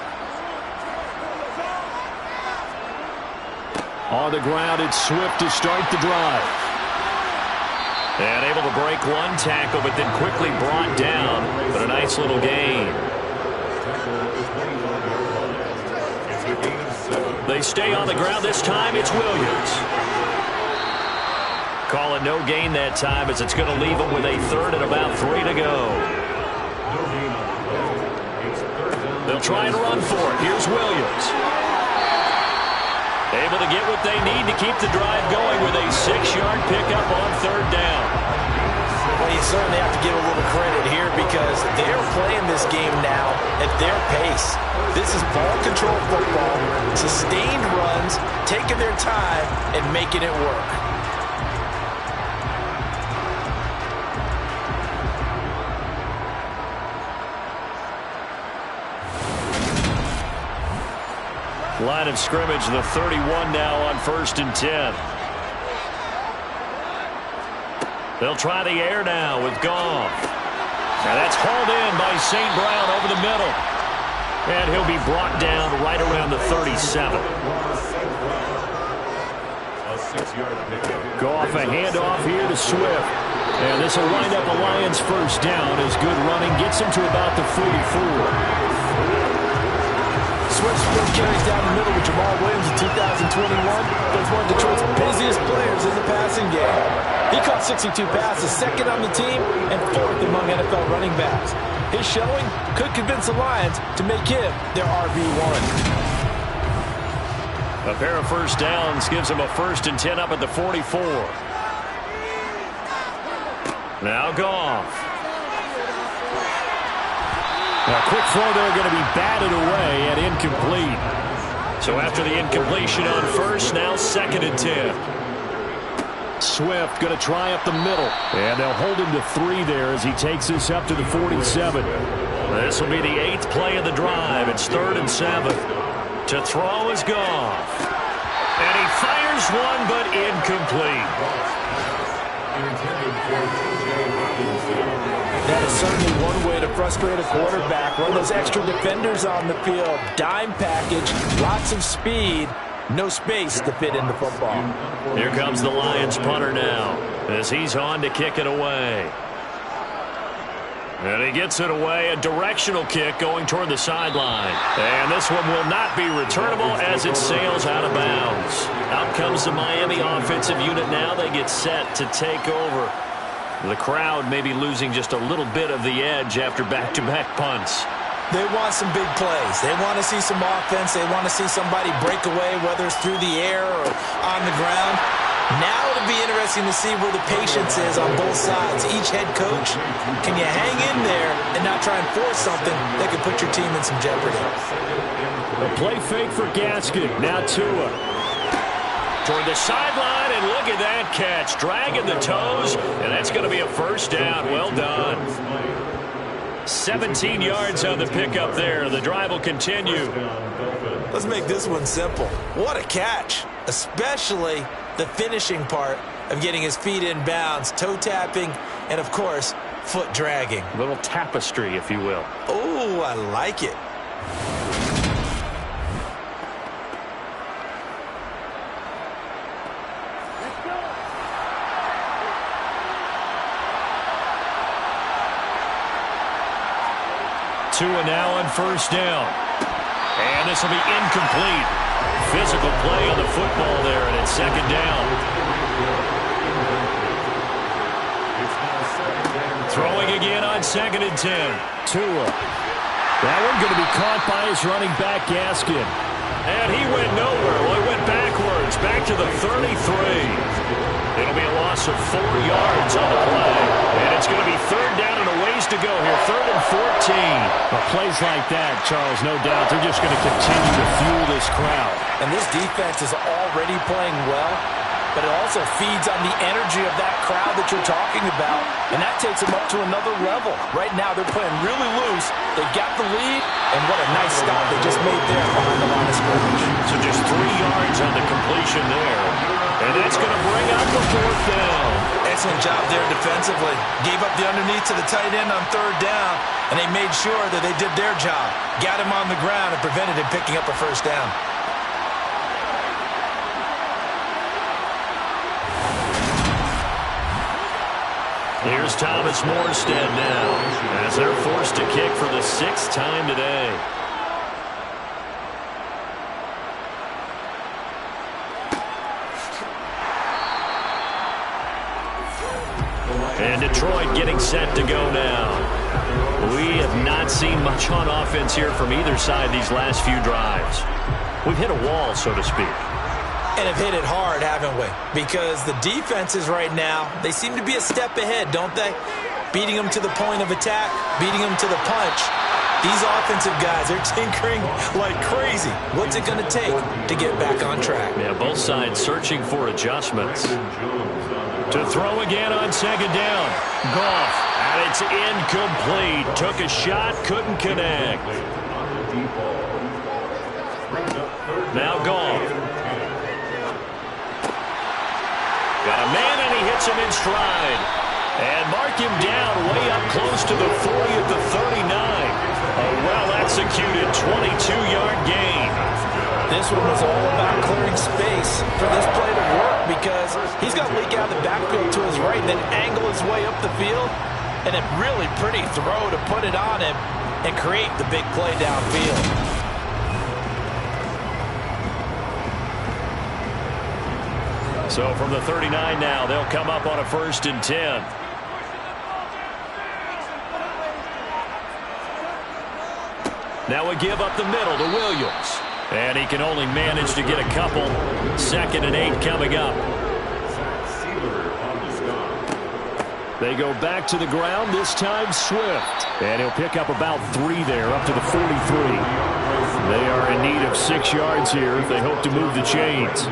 On the ground, it's Swift to start the drive. And able to break one tackle, but then quickly brought down. But a nice little gain. They stay on the ground. This time it's Williams. Call it no gain that time as it's going to leave them with a 3rd and about 3 to go. They'll try and run for it. Here's Williams. Able to get what they need to keep the drive going with a 6-yard pickup on 3rd down. Well, you certainly have to give a little credit here because they're playing this game now at their pace. This is ball control football, sustained runs, taking their time and making it work. Line of scrimmage, the 31 now on 1st and 10. They'll try the air now with Goff. And that's hauled in by St. Brown over the middle. And he'll be brought down right around the 37. Goff a handoff here to Swift. And this will wind up a Lions 1st down as good running gets him to about the 44. Swift split carries down the middle with Jamal Williams in 2021. Was one of Detroit's busiest players in the passing game. He caught 62 passes, 2nd on the team, and 4th among NFL running backs. His showing could convince the Lions to make him their RB1. A pair of 1st downs gives him a 1st and 10 up at the 44. Now Goff. A quick throw there going to be batted away and incomplete. So after the incompletion on 1st, now 2nd and 10. Swift going to try up the middle. And they'll hold him to 3 there as he takes this up to the 47. This will be the 8th play of the drive. It's 3rd and 7. To throw is Goff. And he fires one, but incomplete. That is certainly one way to frustrate a quarterback. Run those extra defenders on the field. Dime package, lots of speed, no space to fit in the football. Here comes the Lions punter now as he's on to kick it away. And he gets it away, a directional kick going toward the sideline. And this one will not be returnable as it sails out of bounds. Out comes the Miami offensive unit now. They get set to take over. The crowd may be losing just a little bit of the edge after back-to-back punts. They want some big plays. They want to see some offense. They want to see somebody break away, whether it's through the air or on the ground. Now it'll be interesting to see where the patience is on both sides. Each head coach, can you hang in there and not try and force something that could put your team in some jeopardy? A play fake for Gaskin. Now Tua. Toward the sideline, and look at that catch. Dragging the toes, and that's going to be a first down. Well done. 17 yards on the pickup there. The drive will continue. Let's make this one simple. What a catch, especially the finishing part of getting his feet in bounds, toe tapping, and, of course, foot dragging. A little tapestry, if you will. Oh, I like it. Tua now on first down. And this will be incomplete. Physical play on the football there, and it's second down. Throwing again on 2nd and 10. Tua. That one going to be caught by his running back, Gaskin. And he went nowhere. Well, he went backwards, back to the 33. It'll be a loss of 4 yards on the play. And it's going to be third down and a ways to go here. 3rd and 14. Well, plays like that, Charles, no doubt, they're just going to continue to fuel this crowd. And this defense is already playing well, but it also feeds on the energy of that crowd that you're talking about, and that takes them up to another level. Right now, they're playing really loose. They've got the lead, and what a nice stop they just made there behind the line of scrimmage. So just 3 yards on the completion there, and that's going to bring up the 4th down. Excellent job there defensively. Gave up the underneath to the tight end on 3rd down, and they made sure that they did their job. Got him on the ground and prevented him picking up a first down. Here's Thomas Morstead now, as they're forced to kick for the 6th time today. And Detroit getting set to go now. We have not seen much on offense here from either side these last few drives. We've hit a wall, so to speak. And have hit it hard, haven't we? Because the defenses right now, they seem to be a step ahead, don't they? Beating them to the point of attack, beating them to the punch. These offensive guys, they're tinkering like crazy. What's it going to take to get back on track? Yeah, both sides searching for adjustments. To throw again on 2nd down. Goff, and it's incomplete. Took a shot, couldn't connect. Now Goff. Got a man, and he hits him in stride. And mark him down way up close to the 40 at the 39. A well-executed 22-yard gain. This one was all about clearing space for this play to work because he's got to leak out the backfield to his right and then angle his way up the field. And a really pretty throw to put it on him and create the big play downfield. So from the 39 now, they'll come up on a 1st and 10. Now a give up the middle to Williams. And he can only manage to get a couple. 2nd and 8 coming up. They go back to the ground, this time Swift. And he'll pick up about 3 there, up to the 43. They are in need of 6 yards here if they hope to move the chains.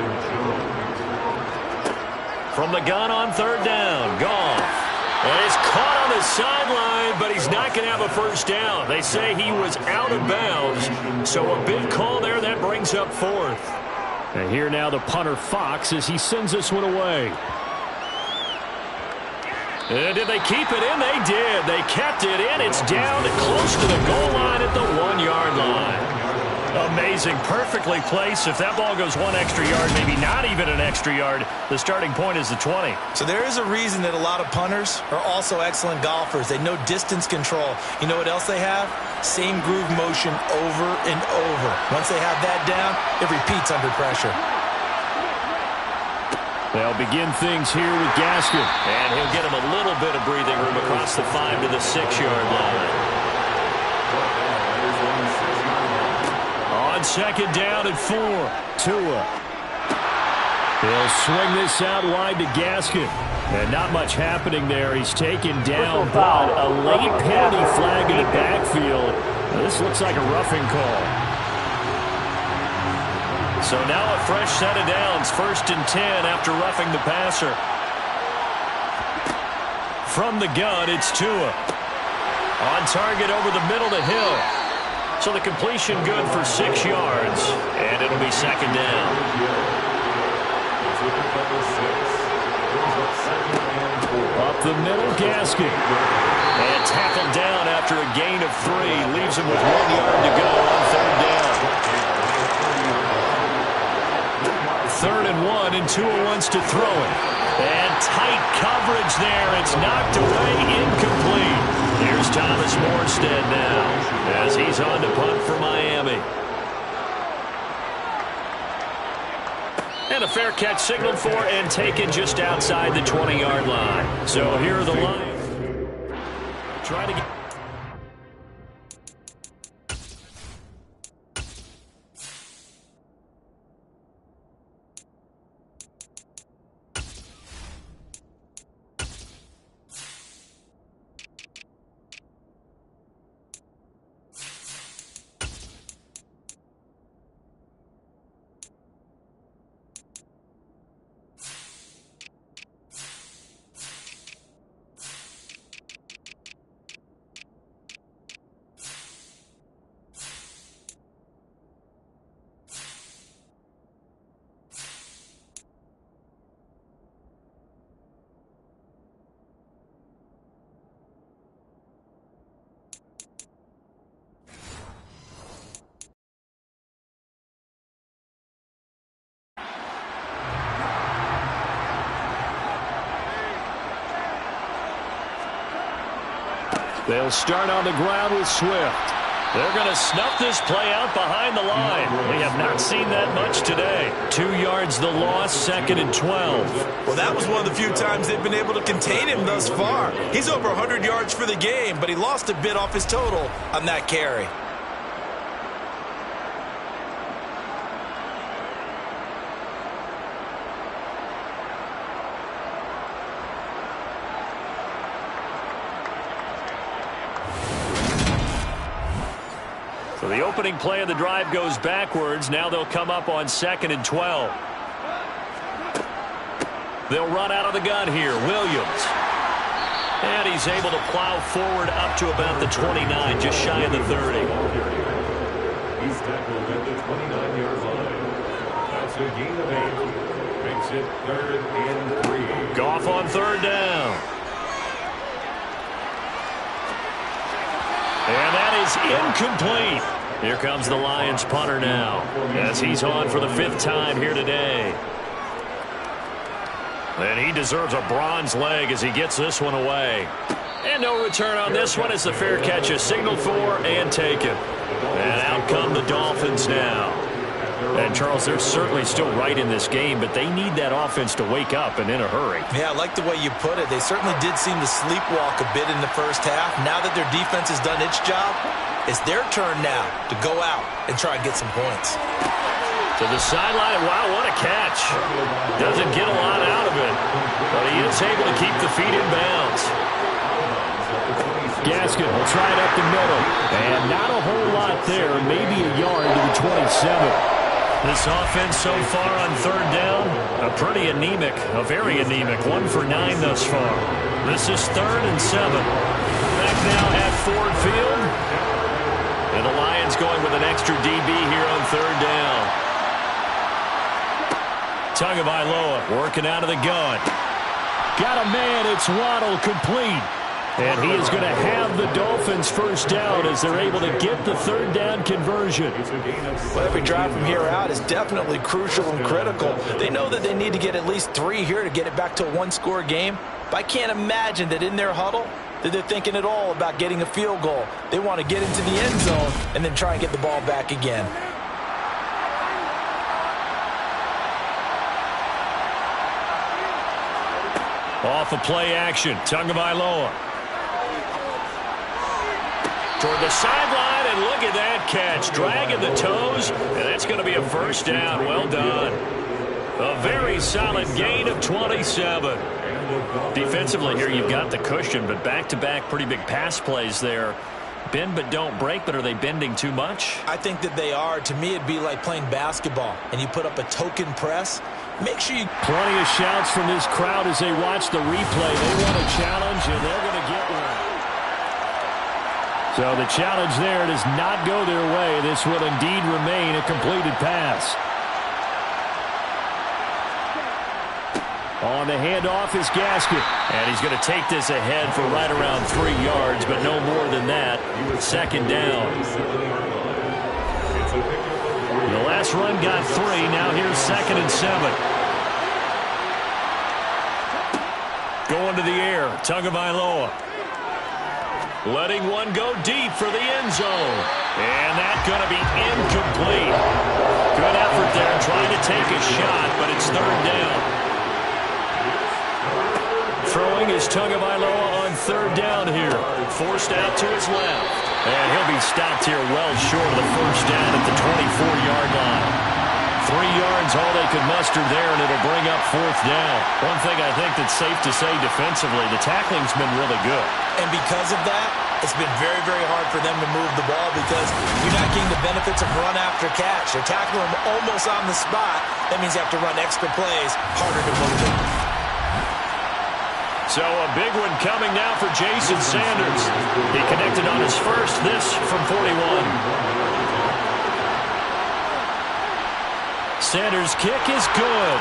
From the gun on 3rd down, Goff. And he's caught on the sideline, but he's not going to have a first down. They say he was out of bounds, so a big call there that brings up 4th. And here now the punter Fox as he sends this one away. And did they keep it in? They did. They kept it in. It's down close to the goal line at the 1-yard line. Amazing. Perfectly placed. If that ball goes 1 extra yard, maybe not even an extra yard, the starting point is the 20. So there is a reason that a lot of punters are also excellent golfers. They know distance control. You know what else they have? Same groove motion over and over. Once they have that down, it repeats under pressure. They'll begin things here with Gaskin. And he'll get him a little bit of breathing room across the 5 to the 6-yard line. On 2nd down at 4, Tua. He'll swing this out wide to Gaskin. And not much happening there. He's taken down, but a late penalty flag in the backfield. This looks like a roughing call. So now a fresh set of downs, 1st and 10 after roughing the passer. From the gun, it's Tua. On target over the middle to Hill. So the completion good for 6 yards, and it'll be 2nd down. Up the middle, Gaskin. And tackled down after a gain of 3. Leaves him with 1 yard to go on 3rd down. 3rd and 1, and Tua wants to throw it. And tight coverage there. It's knocked away, incomplete. Here's Thomas Morstead now as he's on to punt for Miami. And a fair catch signaled for and taken just outside the 20-yard line. So here are the Lions. Trying to get... They'll start on the ground with Swift. They're going to snuff this play out behind the line. We have not seen that much today. 2 yards the loss, 2nd and 12. Well, that was one of the few times they've been able to contain him thus far. He's over 100 yards for the game, but he lost a bit off his total on that carry. So the opening play of the drive goes backwards. Now they'll come up on 2nd and 12. They'll run out of the gun here. Williams. And he's able to plow forward up to about the 29, just shy of the 30. He's tackled at the 29-yard line. That's a gain of 8. Makes it 3rd and 3. Goff on 3rd down. And that is incomplete. Here comes the Lions punter now as he's on for the 5th time here today. And he deserves a bronze leg as he gets this one away. And no return on this one as the fair catch is signaled for and taken. And out come the Dolphins now. And, Charles, they're certainly still right in this game, but they need that offense to wake up and in a hurry. Yeah, I like the way you put it. They certainly did seem to sleepwalk a bit in the first half. Now that their defense has done its job, it's their turn now to go out and try and get some points. To the sideline. Wow, what a catch. Doesn't get a lot out of it, but he is able to keep the feet in bounds. Gaskin will try it up the middle. And not a whole lot there. Maybe a yard to the 27. This offense so far on 3rd down, a pretty anemic, a very anemic. 1 for 9 thus far. This is 3rd and 7. Back now at Ford Field. And the Lions going with an extra DB here on 3rd down. Tagovailoa working out of the gun. Got a man. It's Waddle, complete. And he is going to have the Dolphins 1st down as they're able to get the 3rd down conversion. Well, every drive from here out is definitely crucial and critical. They know that they need to get at least 3 here to get it back to a 1-score game. But I can't imagine that in their huddle that they're thinking at all about getting a field goal. They want to get into the end zone and then try and get the ball back again. Off of play action, Tagovailoa. Toward the sideline, and look at that catch. Dragging the toes, and that's going to be a 1st down. Well done. A very solid gain of 27. Defensively here, you've got the cushion, but back-to-back pretty big pass plays there. Bend but don't break, but are they bending too much? I think that they are. To me, it'd be like playing basketball, and you put up a token press. Make sure you... Plenty of shouts from this crowd as they watch the replay. They want a challenge, and they're going to get one. So the challenge there does not go their way. This will indeed remain a completed pass. On the handoff is Gasket. And he's going to take this ahead for right around 3 yards, but no more than that. Second down. The last run got 3. Now here's 2nd and 7. Going to the air. Tagovailoa. Letting one go deep for the end zone. And that's going to be incomplete. Good effort there trying to take a shot, but it's 3rd down. Throwing is Tagovailoa on 3rd down here. Forced out to his left. And he'll be stopped here well short of the 1st down at the 24-yard line. 3 yards, all they could muster there, and it'll bring up 4th down. One thing I think that's safe to say defensively, the tackling's been really good. And because of that, it's been very, very hard for them to move the ball because you're not getting the benefits of run after catch. You're tackling them almost on the spot. That means you have to run extra plays, harder to move it. So a big one coming now for Jason Sanders. He connected on his first, this from 41. Sanders' kick is good.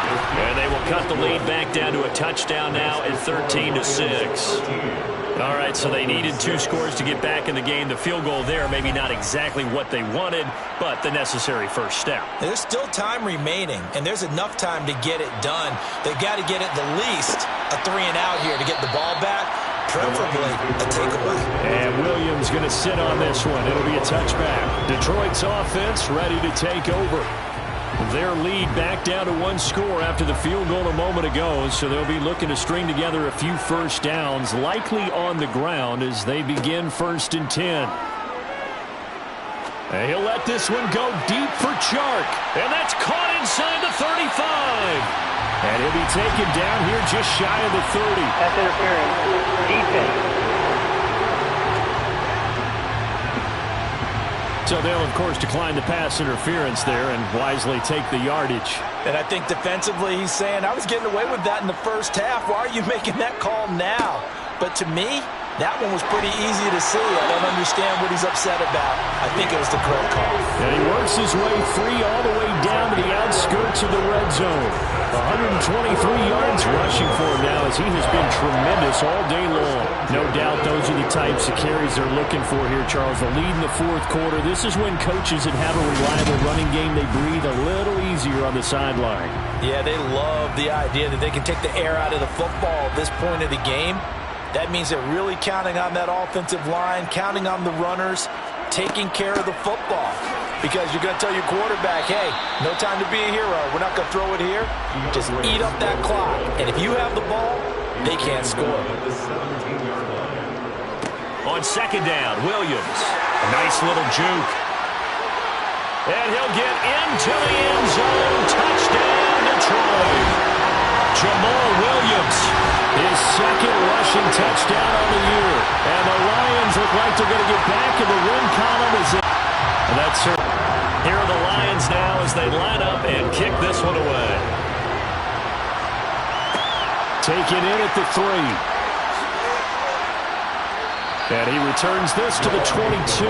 And they will cut the lead back down to a touchdown now at 13-6. All right, so they needed 2 scores to get back in the game. The field goal there, maybe not exactly what they wanted, but the necessary first step. There's still time remaining, and there's enough time to get it done. They've got to get at the least a 3-and-out here to get the ball back, preferably a takeaway. And Williams going to sit on this one. It'll be a touchback. Detroit's offense ready to take over. Their lead back down to 1 score after the field goal a moment ago, so they'll be looking to string together a few first downs, likely on the ground as they begin 1st and 10. And he'll let this one go deep for Chark, and that's caught inside the 35. And he'll be taken down here just shy of the 30. Pass interference. Defense. So they'll, of course, decline the pass interference there and wisely take the yardage. And I think defensively he's saying, I was getting away with that in the first half. Why are you making that call now? But to me, that one was pretty easy to see. I don't understand what he's upset about. I think it was the correct call. And he works his way free all the way down to the outskirts of the red zone. 123 yards rushing for him now as he has been tremendous all day long. No doubt those are the types of carries they're looking for here, Charles. The lead in the 4th quarter. This is when coaches that have a reliable running game, they breathe a little easier on the sideline. Yeah, they love the idea that they can take the air out of the football at this point of the game. That means they're really counting on that offensive line, counting on the runners, taking care of the football. Because you're going to tell your quarterback, hey, no time to be a hero. We're not going to throw it here. Just eat up that clock. And if you have the ball, they can't score. On 2nd down, Williams. A nice little juke. And he'll get into the end zone. Touchdown, Detroit. Jamal Williams. His 2nd rushing touchdown on the year. And the Lions look like they're going to get back in the win column. And that's her. Here are the Lions now as they line up and kick this one away. Taken in at the 3. And he returns this to the 22.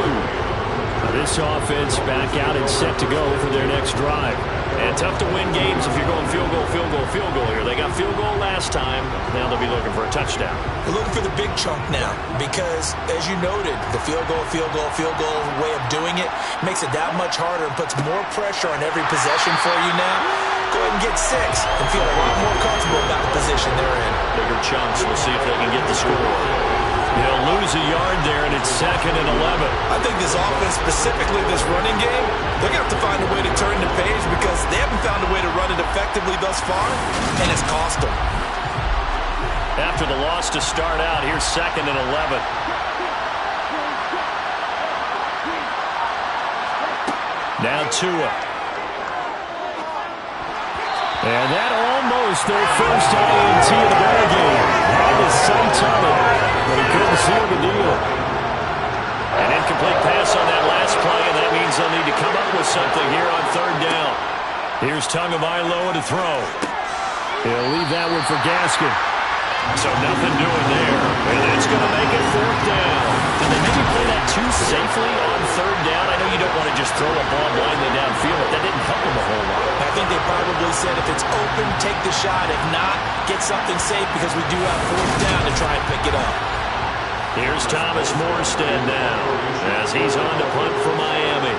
This offense back out and set to go for their next drive. And tough to win games if you're going field goal, field goal, field goal here. They got field goal last time. Now they'll be looking for a touchdown. We're looking for the big chunk now because, as you noted, the field goal way of doing it makes it that much harder and puts more pressure on every possession for you now. Go ahead and get 6 and feel a lot more comfortable about the position they're in. Bigger chunks. We'll see if they can get the score. They'll lose a yard there, and it's 2nd and 11. I think this offense, specifically this running game, they're going to have to find a way to turn the page because they haven't found a way to run it effectively thus far, and it's cost them. After the loss to start out, here's 2nd and 11. Now Tua. And that almost their first INT of the ball game. Had his sights on it, but he couldn't seal the deal. An incomplete pass on that last play, and that means they'll need to come up with something here on third down. Here's Tagovailoa to throw. He'll leave that one for Gaskin. So nothing doing there, and that's going to make it fourth down. Did they maybe play that too safely on third down? I know you don't want to just throw a ball blindly downfield, but that didn't help them a whole lot. I think they probably said if it's open, take the shot. If not, get something safe because we do have fourth down to try and pick it up. Here's Thomas Morstead now as he's on to punt for Miami.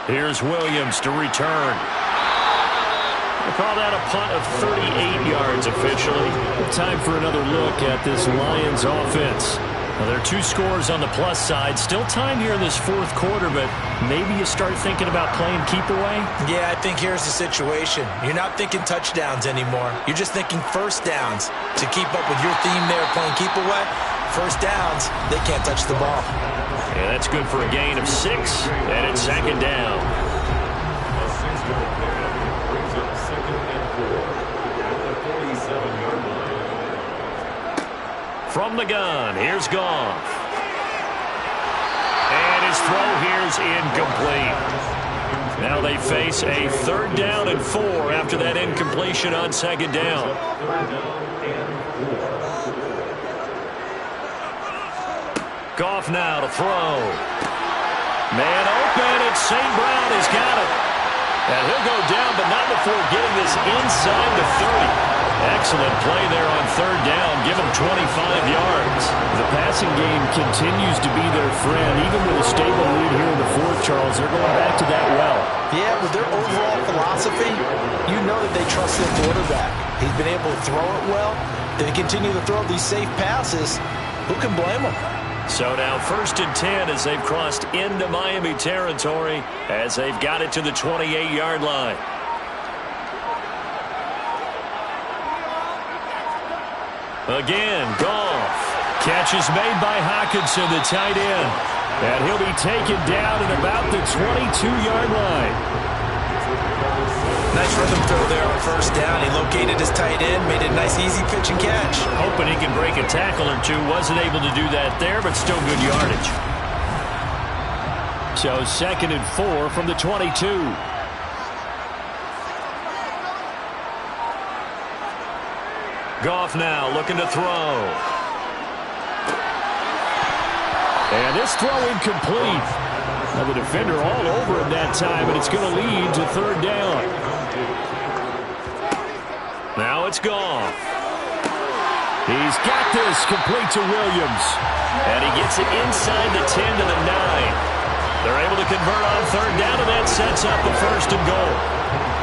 Here's Williams to return. We'll call that a punt of 38 yards officially. Time for another look at this Lions offense. Now, there are 2 scores on the plus side. Still time here in this fourth quarter, but maybe you start thinking about playing keep away? Yeah, I think here's the situation. You're not thinking touchdowns anymore. You're just thinking first downs. To keep up with your theme there, playing keep away, first downs, they can't touch the ball. Yeah, that's good for a gain of 6, and it's second down. A 6-yard pickup brings up 2nd and 4 at the 47-yard line. From the gun, here's Goff. And his throw here's incomplete. Now they face a 3rd down and 4 after that incompletion on 2nd down. 3rd down and 4. Goff now to throw. Man open, and St. Brown has got it. And he'll go down, but not before getting this inside the 30. Excellent play there on 3rd down. Give him 25 yards. The passing game continues to be their friend. Even with a stable lead here in the fourth, Charles, they're going back to that well. Yeah, with their overall philosophy, you know that they trust their quarterback. He's been able to throw it well. They continue to throw these safe passes. Who can blame them? So now 1st and 10 as they've crossed into Miami territory as they've got it to the 28-yard line. Again, Goff. Catch is made by Hockenson, the tight end. And he'll be taken down at about the 22-yard line. Nice rhythm throw there on 1st down. He located his tight end, made it a nice, easy pitch and catch. Hoping he can break a tackle or two. Wasn't able to do that there, but still good yardage. So 2nd and 4 from the 22. Goff now looking to throw. And this throw incomplete. Now the defender all over him that time, and it's going to lead to 3rd down. Now it's Goff. He's got this complete to Williams. And he gets it inside the 10 to the 9. They're able to convert on 3rd down, and that sets up the 1st and goal.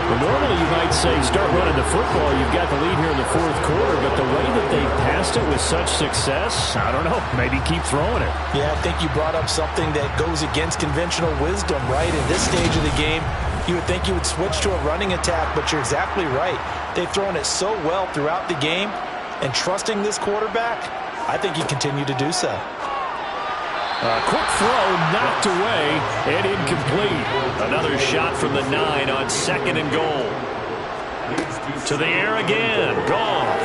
Well, normally you might say start running the football. You've got the lead here in the fourth quarter, but the way that they passed it with such success, I don't know, maybe keep throwing it. Yeah, I think you brought up something that goes against conventional wisdom, right? In this stage of the game, you would think you would switch to a running attack, but you're exactly right. They've thrown it so well throughout the game, and trusting this quarterback, I think you continue to do so. A quick throw knocked away and incomplete. Another shot from the 9 on 2nd and goal. To the air again. Goff.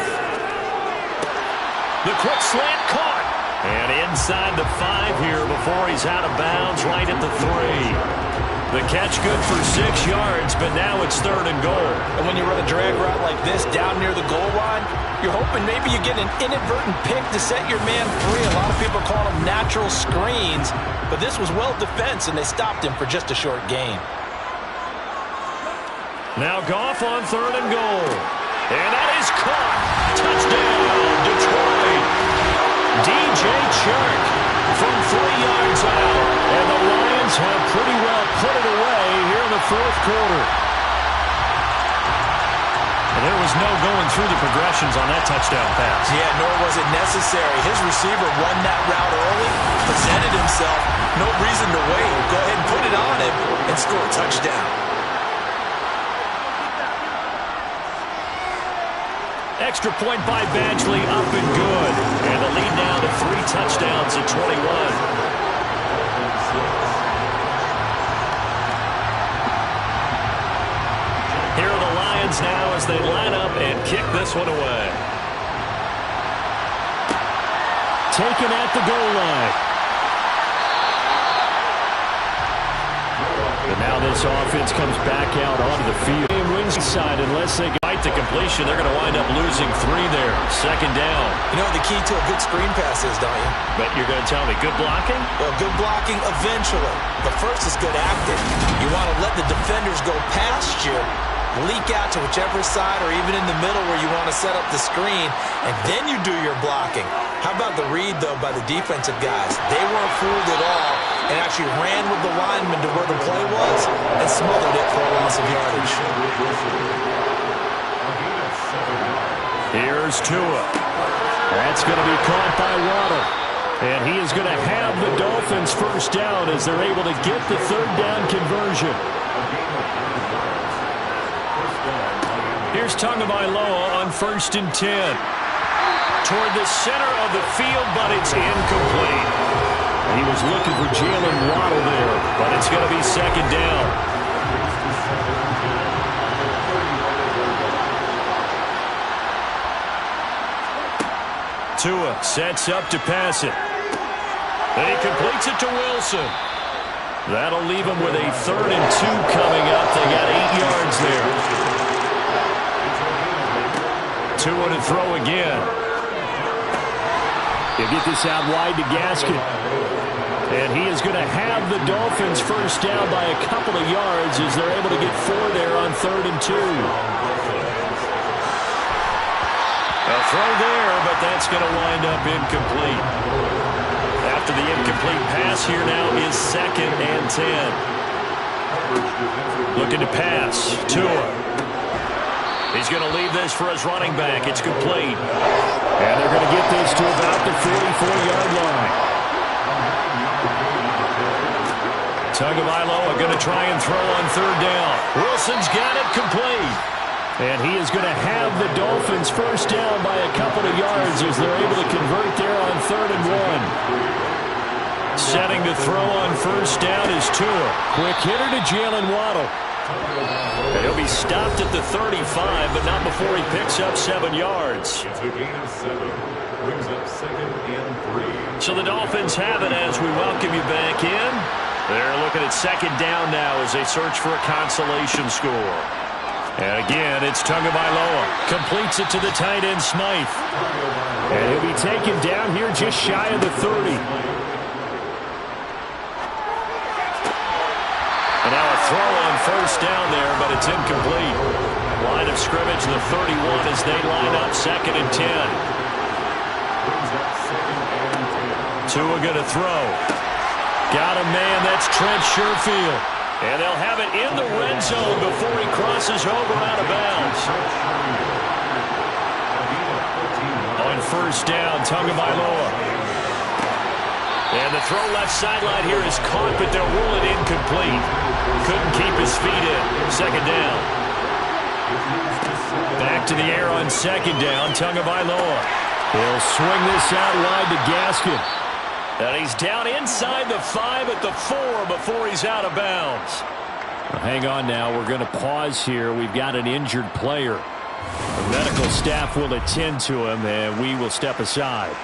The quick slant caught. And inside the 5 here before he's out of bounds right at the 3. The catch good for 6 yards, but now it's 3rd and goal. And when you run a drag route like this down near the goal line, you're hoping maybe you get an inadvertent pick to set your man free. A lot of people call them natural screens, but this was well defense, and they stopped him for just a short gain. Now Goff on 3rd and goal. And that is caught. Touchdown, Detroit. DJ Chark from 3 yards out. And the Lions have pretty well put it away here in the fourth quarter. And there was no going through the progressions on that touchdown pass. Yeah, nor was it necessary. His receiver won that route early, presented himself, no reason to wait. Go ahead and put it on him and score a touchdown. Extra point by Badgley, up and good. And the lead now to 3 touchdowns at 21. as they line up and kick this one away. Taken at the goal line. And now this offense comes back out onto the field. And wins side unless they fight the completion. They're going to wind up losing 3 there. Second down. You know what the key to a good screen pass is, don't you? But you're going to tell me good blocking? Well, good blocking eventually. But first is good acting. You want to let the defenders go past you, leak out to whichever side or even in the middle where you want to set up the screen, and then you do your blocking. How about the read, though, by the defensive guys? They weren't fooled at all and actually ran with the lineman to where the play was and smothered it for a loss of yardage. Here's Tua. That's going to be caught by Waddle. And he is going to have the Dolphins first down as they're able to get the third down conversion. Here's Tagovailoa on 1st and 10. Toward the center of the field, but it's incomplete. He was looking for Jalen Waddle there, but it's going to be second down. Tua sets up to pass it. And he completes it to Wilson. That'll leave him with a 3rd and 2 coming up. They got 8 yards there. Tua to throw again. They get this out wide to Gaskin. And he is going to have the Dolphins first down by a couple of yards as they're able to get 4 there on 3rd and 2. A throw there, but that's going to wind up incomplete. After the incomplete pass, here now is 2nd and 10. Looking to pass. Tua. He's going to leave this for his running back. It's complete. And they're going to get this to about the 44-yard line. Tagovailoa going to try and throw on 3rd down. Wilson's got it complete. And he is going to have the Dolphins first down by a couple of yards as they're able to convert there on 3rd and 1. Setting to throw on 1st down is Tua. Quick hitter to Jalen Waddle. And he'll be stopped at the 35, but not before he picks up 7 yards. It's a gain of 7. Brings up 2nd and 3. So the Dolphins have it as we welcome you back in. They're looking at 2nd down now as they search for a consolation score. And again, it's Tagovailoa. Completes it to the tight end, Smythe. And he'll be taken down here just shy of the 30. And now a throw on 1st down there, but it's incomplete. Line of scrimmage, the 31 as they line up 2nd and 10. Tua going to throw. Got a man, that's Trent Sherfield. And they'll have it in the red zone before he crosses over out of bounds. On 1st down, Tagovailoa. And the throw left sideline here is caught, but they'll rule it incomplete. Couldn't keep his feet in. 2nd down. Back to the air on 2nd down, Tagovailoa. He'll swing this out wide to Gaskin. And he's down inside the 5 at the 4 before he's out of bounds. Well, hang on now. We're going to pause here. We've got an injured player. The medical staff will attend to him, and we will step aside.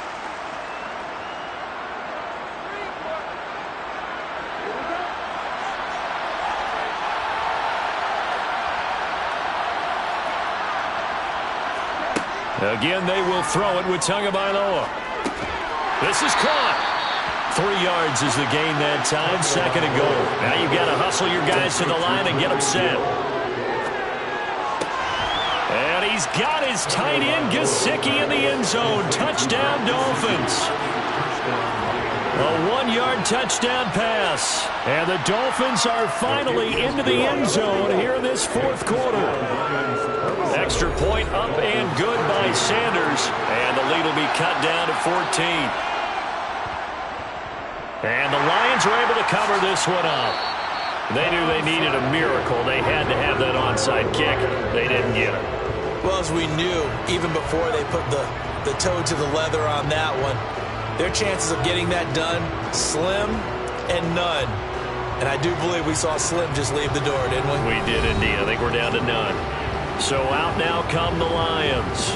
Again, they will throw it with Tagovailoa. This is caught. 3 yards is the gain that time. 2nd and goal. Now you've got to hustle your guys to the line and get them set. And he's got his tight end, Gesicki, in the end zone. Touchdown, Dolphins. A 1-yard touchdown pass. And the Dolphins are finally into the end zone here in this 4th quarter. Extra point up and good by Sanders. And the lead will be cut down to 14. And the Lions are able to cover this one up. They knew they needed a miracle. They had to have that onside kick. They didn't get it. Well, as we knew, even before they put the toe to the leather on that one, their chances of getting that done, slim and none. And I do believe we saw Slim just leave the door, didn't we? We did indeed. I think we're down to none. So out now come the Lions.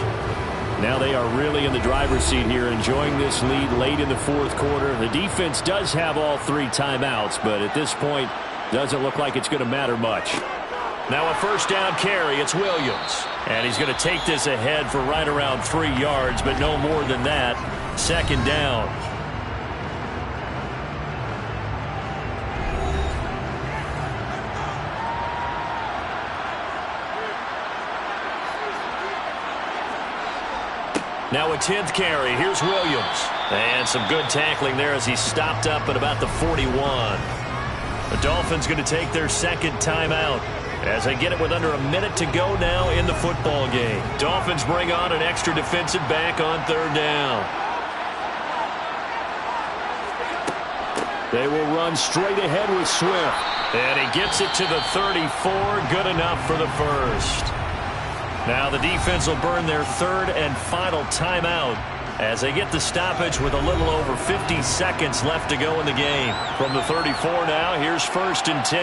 Now they are really in the driver's seat here, enjoying this lead late in the fourth quarter. The defense does have all 3 timeouts, but at this point, doesn't look like it's going to matter much. Now a first down carry, it's Williams. And he's going to take this ahead for right around 3 yards, but no more than that. Second down. Now a 10th carry. Here's Williams. And some good tackling there as he stopped up at about the 41. The Dolphins going to take their second timeout as they get it with under a minute to go now in the football game. Dolphins bring on an extra defensive back on third down. They will run straight ahead with Swift. And he gets it to the 34. Good enough for the first. Now the defense will burn their third and final timeout as they get the stoppage with a little over 50 seconds left to go in the game. From the 34 now, here's 1st and 10.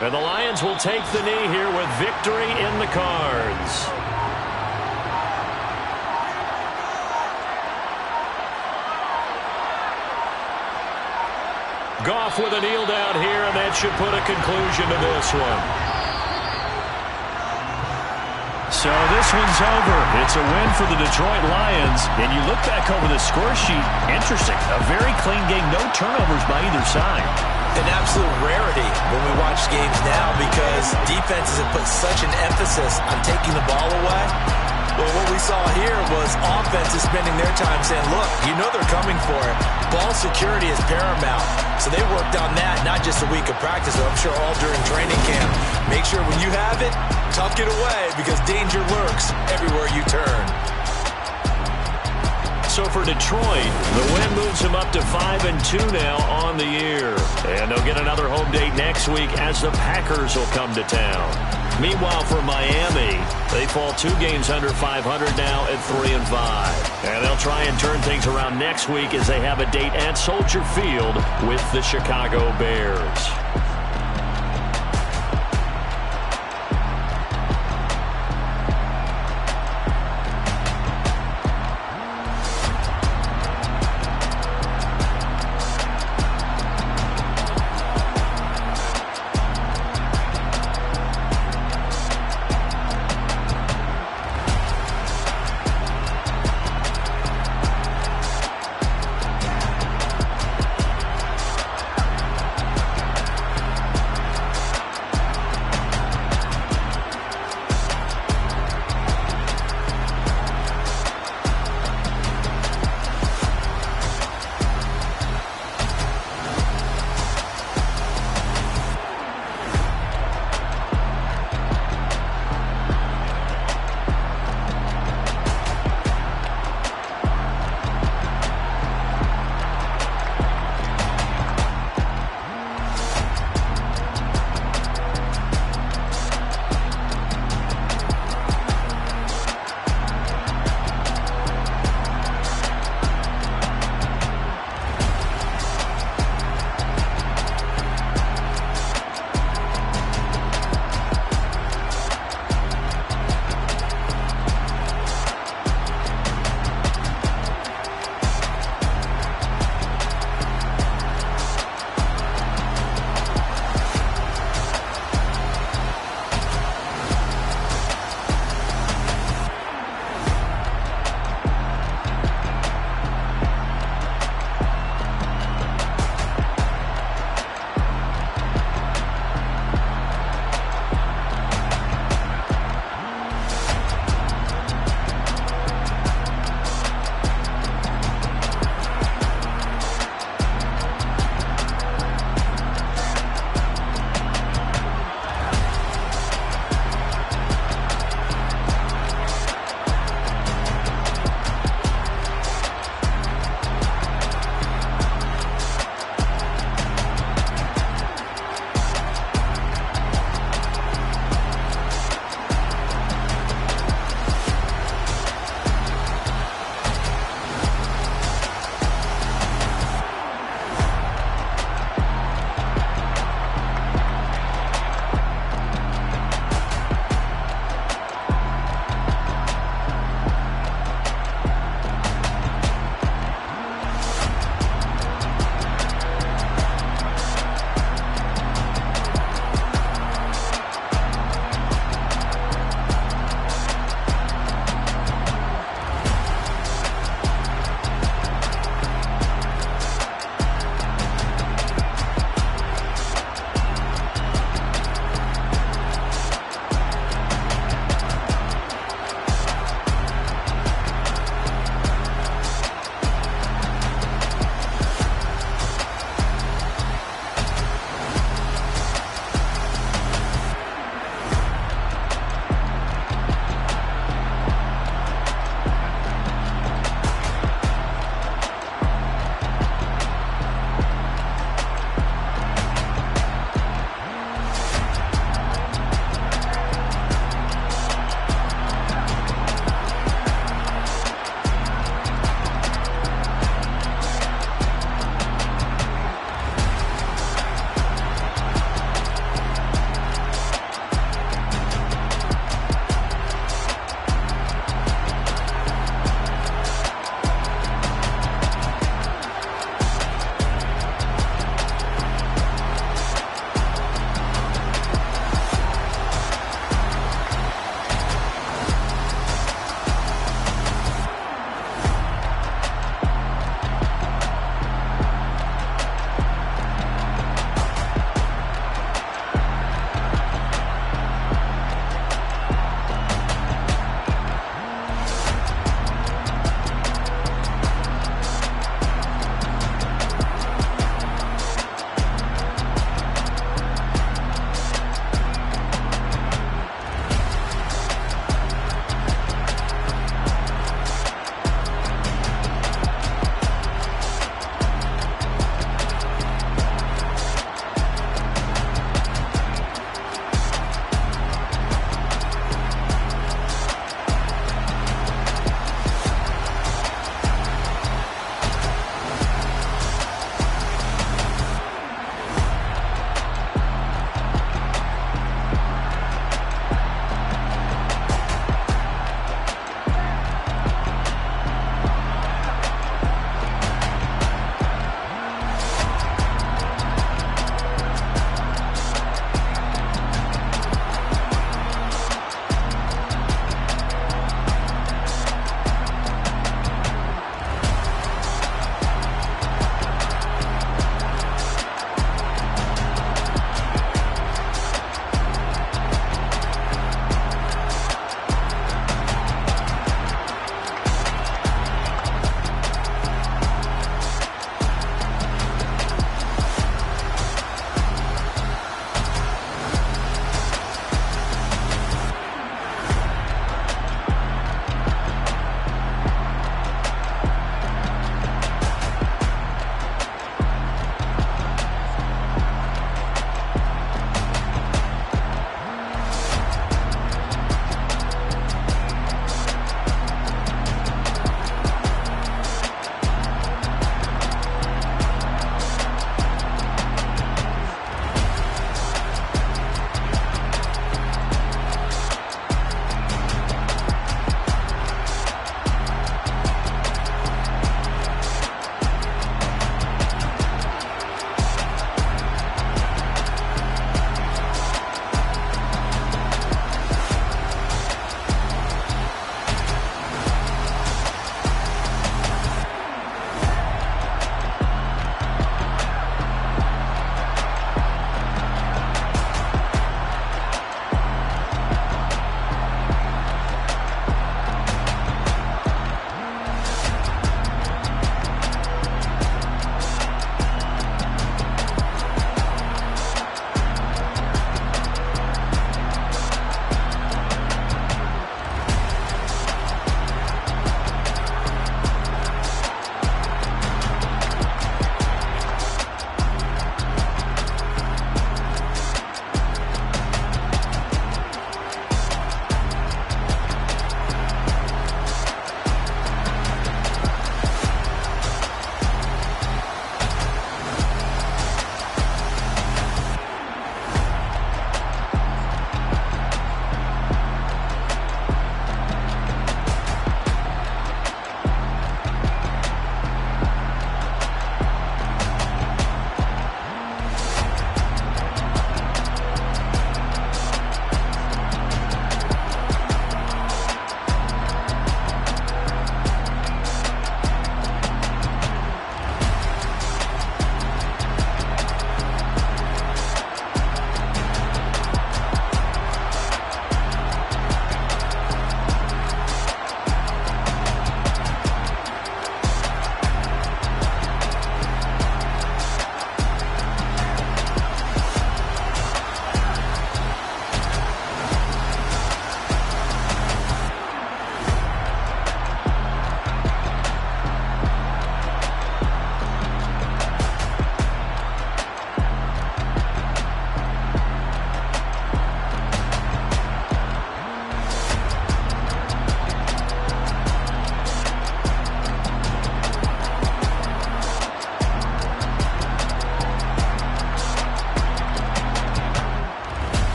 And the Lions will take the knee here with victory in the cards. Goff with a kneel down here, and that should put a conclusion to this one. So this one's over. It's a win for the Detroit Lions. And you look back over the score sheet, interesting. A very clean game, no turnovers by either side. An absolute rarity when we watch games now because defenses have put such an emphasis on taking the ball away. Well, what we saw here was offenses spending their time saying, look, you know they're coming for it. Ball security is paramount. So they worked on that, not just a week of practice, but I'm sure all during training camp. Make sure when you have it, tuck it away because danger lurks everywhere you turn. So for Detroit, the win moves them up to 5-2 now on the year. And they'll get another home date next week as the Packers will come to town. Meanwhile, for Miami, they fall 2 games under 500 now at 3-5. And they'll try and turn things around next week as they have a date at Soldier Field with the Chicago Bears.